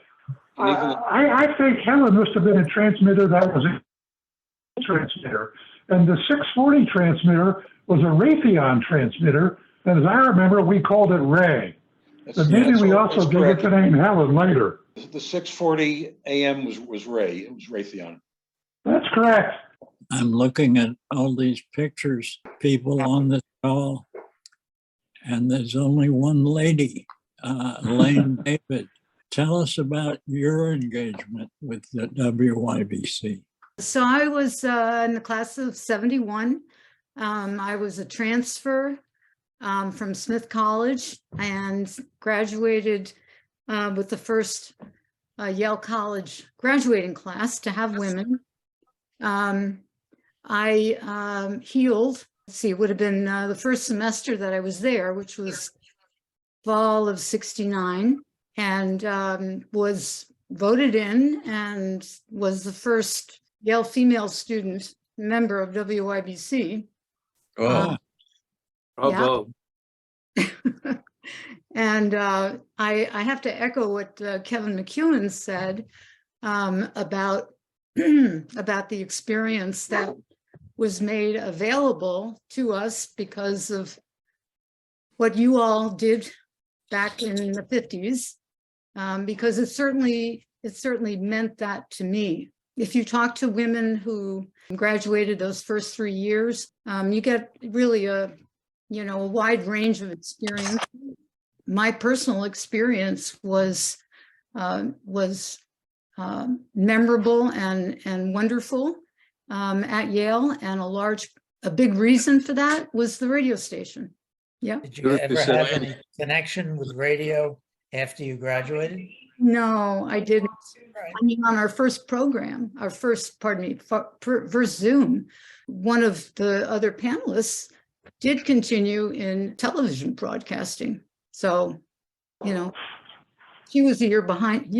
I think Helen must have been a transmitter that was a transmitter, and the 640 transmitter was a Raytheon transmitter, and as I remember, we called it Ray. But maybe we also gave it the name Helen later. The 640 AM was Ray. It was Raytheon. That's correct. I'm looking at all these pictures, people on this call, and there's only one lady, Elaine David. Tell us about your engagement with the WYBC. So I was in the class of 71. I was a transfer from Smith College and graduated with the first Yale College graduating class to have women. I healed, let's see, it would have been the first semester that I was there, which was fall of '69, and was voted in and was the first Yale female student member of WYBC. Oh, bravo. Yeah. And I have to echo what Kevin McEwen said about the experience that was made available to us because of what you all did back in the 50s, because it certainly meant that to me. If you talk to women who graduated those first 3 years, you get really a wide range of experience. My personal experience was memorable and wonderful at Yale, and a big reason for that was the radio station. Yeah. Did you ever have any connection with radio after you graduated? No, I didn't. I mean, on our first program, first Zoom, one of the other panelists did continue in television broadcasting. So, she was 2 years behind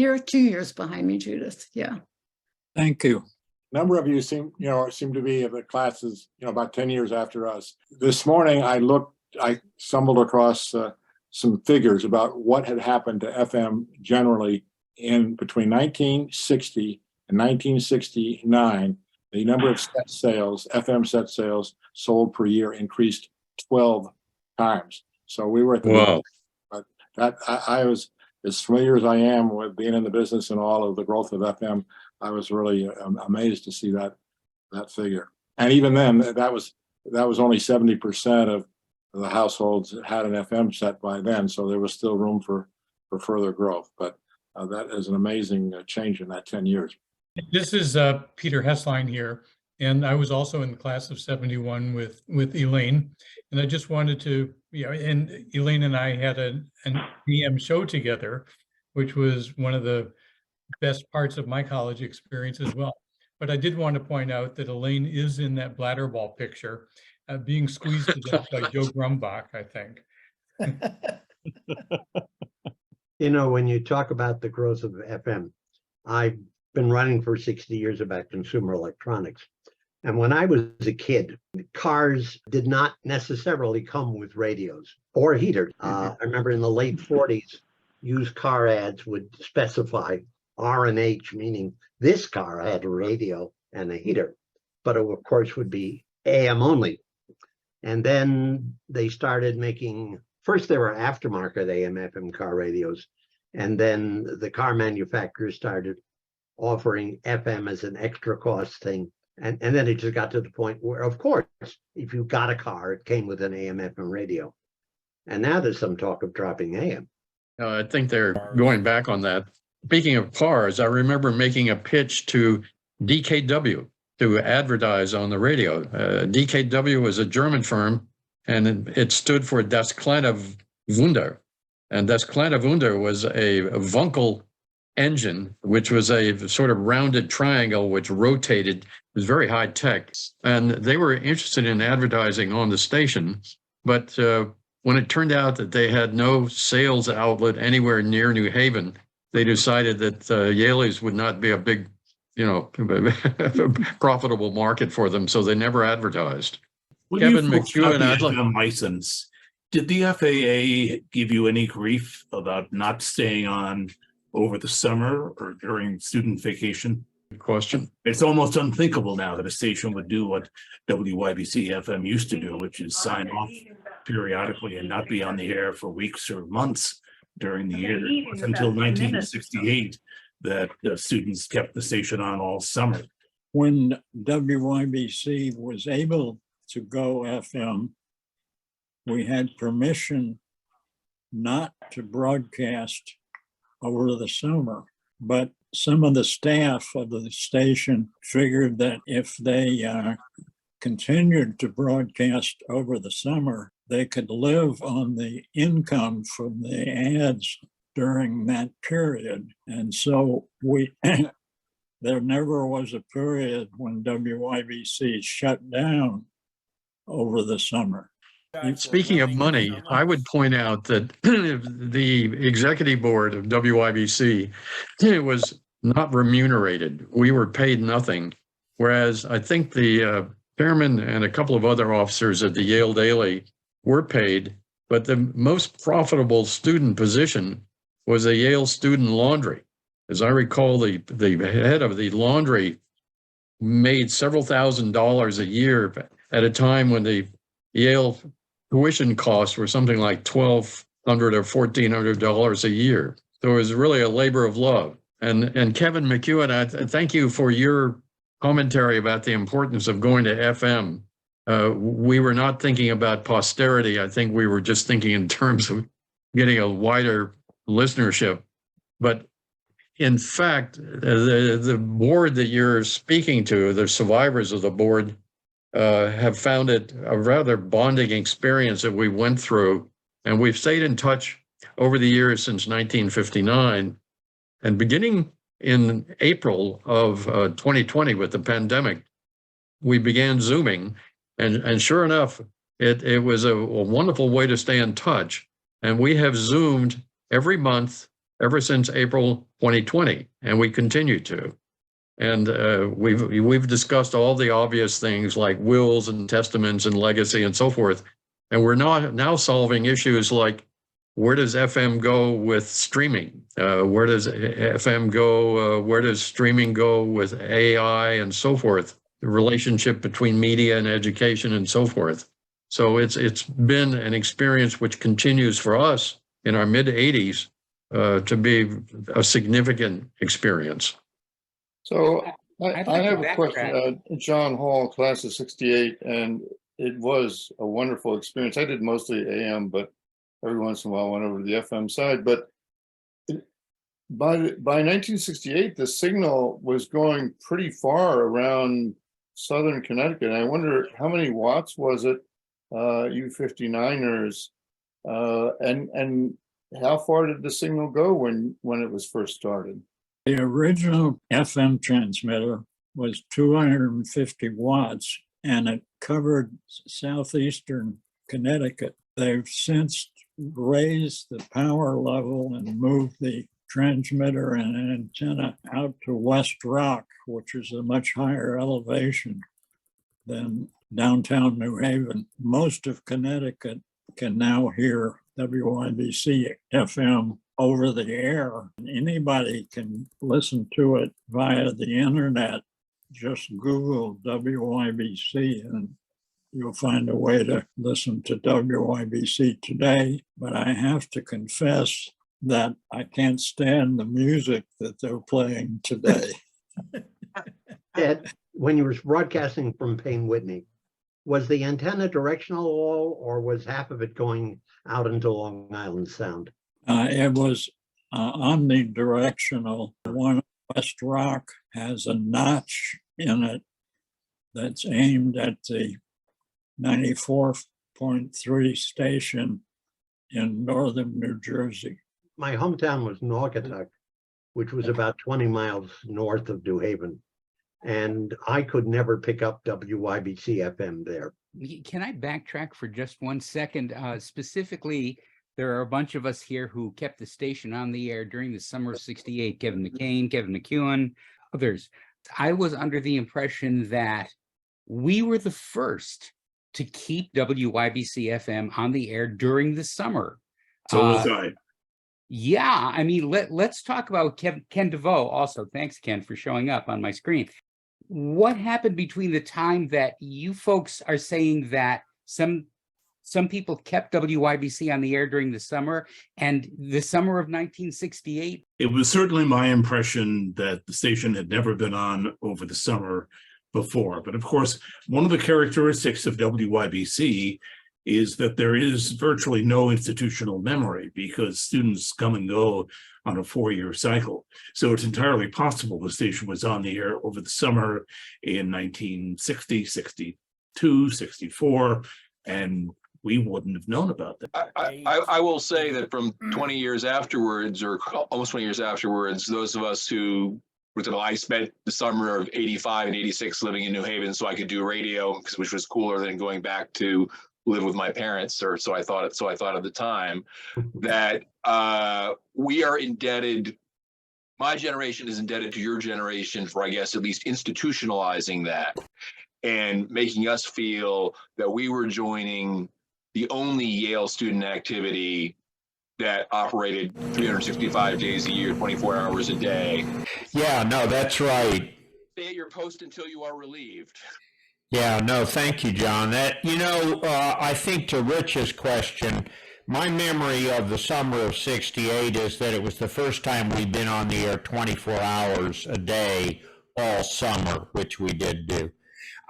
me, Judith. Yeah. Thank you. A number of you seem to be in the classes, about 10 years after us. This morning, I stumbled across some figures about what had happened to FM generally in between 1960 In 1969, the number of set sales, FM set sales sold per year increased 12 times. So we were at the Wow. but that I was as familiar as I am with being in the business and all of the growth of FM. I was really amazed to see that figure. And even then, that was only 70% of the households had an FM set by then. So there was still room for further growth. But that is an amazing change in that 10 years. This is Peter Hessline here, and I was also in the class of 71 with Elaine, and I just wanted to, and Elaine and I had an AM show together, which was one of the best parts of my college experience as well. But I did want to point out that Elaine is in that bladder ball picture, being squeezed to death by Joe Grumbach, I think. You know, when you talk about the growth of FM, I've been running for 60 years about consumer electronics. And when I was a kid, cars did not necessarily come with radios or heaters. I remember in the late 40s, used car ads would specify R and H, meaning this car had a radio and a heater, but it, of course, would be AM only. And then they started making, first there were aftermarket AM, FM car radios, and then the car manufacturers started offering FM as an extra cost thing. And then it just got to the point where, of course, if you got a car, it came with an AM, FM radio. And now there's some talk of dropping AM. I think they're going back on that. Speaking of cars, I remember making a pitch to DKW to advertise on the radio. DKW was a German firm, and it stood for Das kleine Wunder. And Das kleine Wunder was a Wunkel engine, which was a sort of rounded triangle which rotated. It was very high tech. And they were interested in advertising on the station. But when it turned out that they had no sales outlet anywhere near New Haven, they decided that Yale's would not be a big, profitable market for them. So they never advertised. When Kevin you first got McEwen, the I'd like FM license, did the FAA give you any grief about not staying on over the summer or during student vacation? Good question. It's almost unthinkable now that a station would do what WYBC FM used to do, which is sign off periodically and not be on the air for weeks or months during the year. It was until 1968 that students kept the station on all summer. When WYBC was able to go FM, we had permission not to broadcast over the summer, but some of the staff of the station figured that if they continued to broadcast over the summer, they could live on the income from the ads during that period. And so there never was a period when WYBC shut down over the summer. Speaking of money, I would point out that the executive board of WYBC was not remunerated. We were paid nothing. Whereas I think the chairman and a couple of other officers at the Yale Daily were paid, but the most profitable student position was a Yale student laundry. As I recall, the head of the laundry made several $1,000s a year at a time when the Yale tuition costs were something like $1,200 or $1,400 a year. So it was really a labor of love. And Kevin McEwen, I thank you for your commentary about the importance of going to FM. We were not thinking about posterity. I think we were just thinking in terms of getting a wider listenership. But in fact, the board that you're speaking to, the survivors of the board, have found it a rather bonding experience that we went through. And we've stayed in touch over the years since 1959. And beginning in April of 2020 with the pandemic, we began Zooming. And sure enough, it was a wonderful way to stay in touch. And we have Zoomed every month ever since April 2020, and we continue to. And we've discussed all the obvious things like wills and testaments and legacy and so forth. And we're now solving issues like where does FM go with streaming? Where does FM go? Where does streaming go with AI and so forth? The relationship between media and education and so forth. So it's been an experience which continues for us in our mid-80s to be a significant experience. So I'd I like to have a backtrack. question. John Hall, class of '68, and it was a wonderful experience. I did mostly AM, but every once in a while I went over to the FM side. But by 1968, the signal was going pretty far around southern Connecticut. I wonder how many watts was it, you 59ers, and how far did the signal go when it was first started? The original FM transmitter was 250 watts and it covered southeastern Connecticut. They've since raised the power level and moved the transmitter and antenna out to West Rock, which is a much higher elevation than downtown New Haven. Most of Connecticut can now hear WYBC FM over the air. Anybody can listen to it via the internet. Just Google WYBC and you'll find a way to listen to WYBC today. But I have to confess that I can't stand the music that they're playing today. Ed, when you were broadcasting from Payne Whitney, was the antenna directional at all, or was half of it going out into Long Island Sound? It was omnidirectional. One West Rock has a notch in it that's aimed at the 94.3 station in northern New Jersey. My hometown was Naugatuck, which was about 20 miles north of New Haven. And I could never pick up WYBC FM there. Can I backtrack for just 1 second? Specifically, there are a bunch of us here who kept the station on the air during the summer of '68. Kevin McCain, Kevin McEwen, others. I was under the impression that we were the first to keep WYBC FM on the air during the summer. So was I. Yeah, I mean, let's talk about Ken DeVoe also. Thanks, Ken, for showing up on my screen. What happened between the time that you folks are saying that some people kept WYBC on the air during the summer and the summer of 1968? It was certainly my impression that the station had never been on over the summer before. But of course, one of the characteristics of WYBC is that there is virtually no institutional memory because students come and go on a 4-year cycle. So it's entirely possible the station was on the air over the summer in 1960, 62, 64, and we wouldn't have known about that. I will say that from 20 years afterwards, or almost 20 years afterwards, those of us who, for example, I spent the summer of '85 and '86 living in New Haven so I could do radio, which was cooler than going back to live with my parents, or so I thought at the time, that we are indebted, my generation is indebted to your generation for, I guess, at least institutionalizing that and making us feel that we were joining the only Yale student activity that operated 365 days a year, 24 hours a day. Yeah, no, that's right. Stay at your post until you are relieved. Yeah, no, thank you, John. I think to Rich's question, my memory of the summer of '68 is that it was the first time we'd been on the air 24 hours a day all summer, which we did do.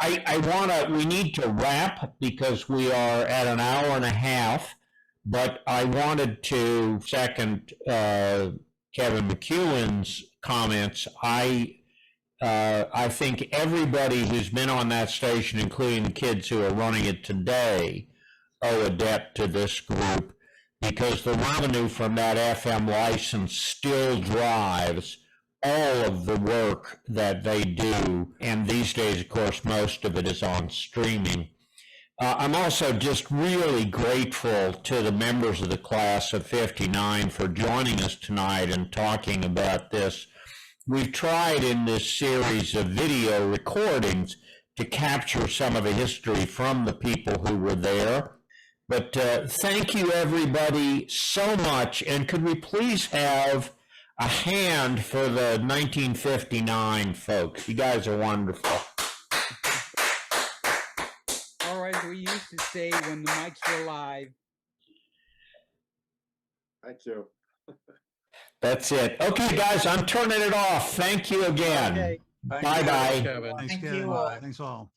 We need to wrap because we are at an hour and a half, but I wanted to second Kevin McEwen's comments. I think everybody who's been on that station, including the kids who are running it today, owe a debt to this group because the revenue from that FM license still drives all of the work that they do. And these days, of course, most of it is on streaming. I'm also just really grateful to the members of the class of '59 for joining us tonight and talking about this. We've tried in this series of video recordings to capture some of the history from the people who were there, But thank you, everybody, so much. And could we please have a hand for the 1959 folks? You guys are wonderful. Or as we used to say when the mics were live. Thank you. That's it. Okay, guys, I'm turning it off. Thank you again. Okay. Bye-bye. Kevin. Thank you all. Thanks all.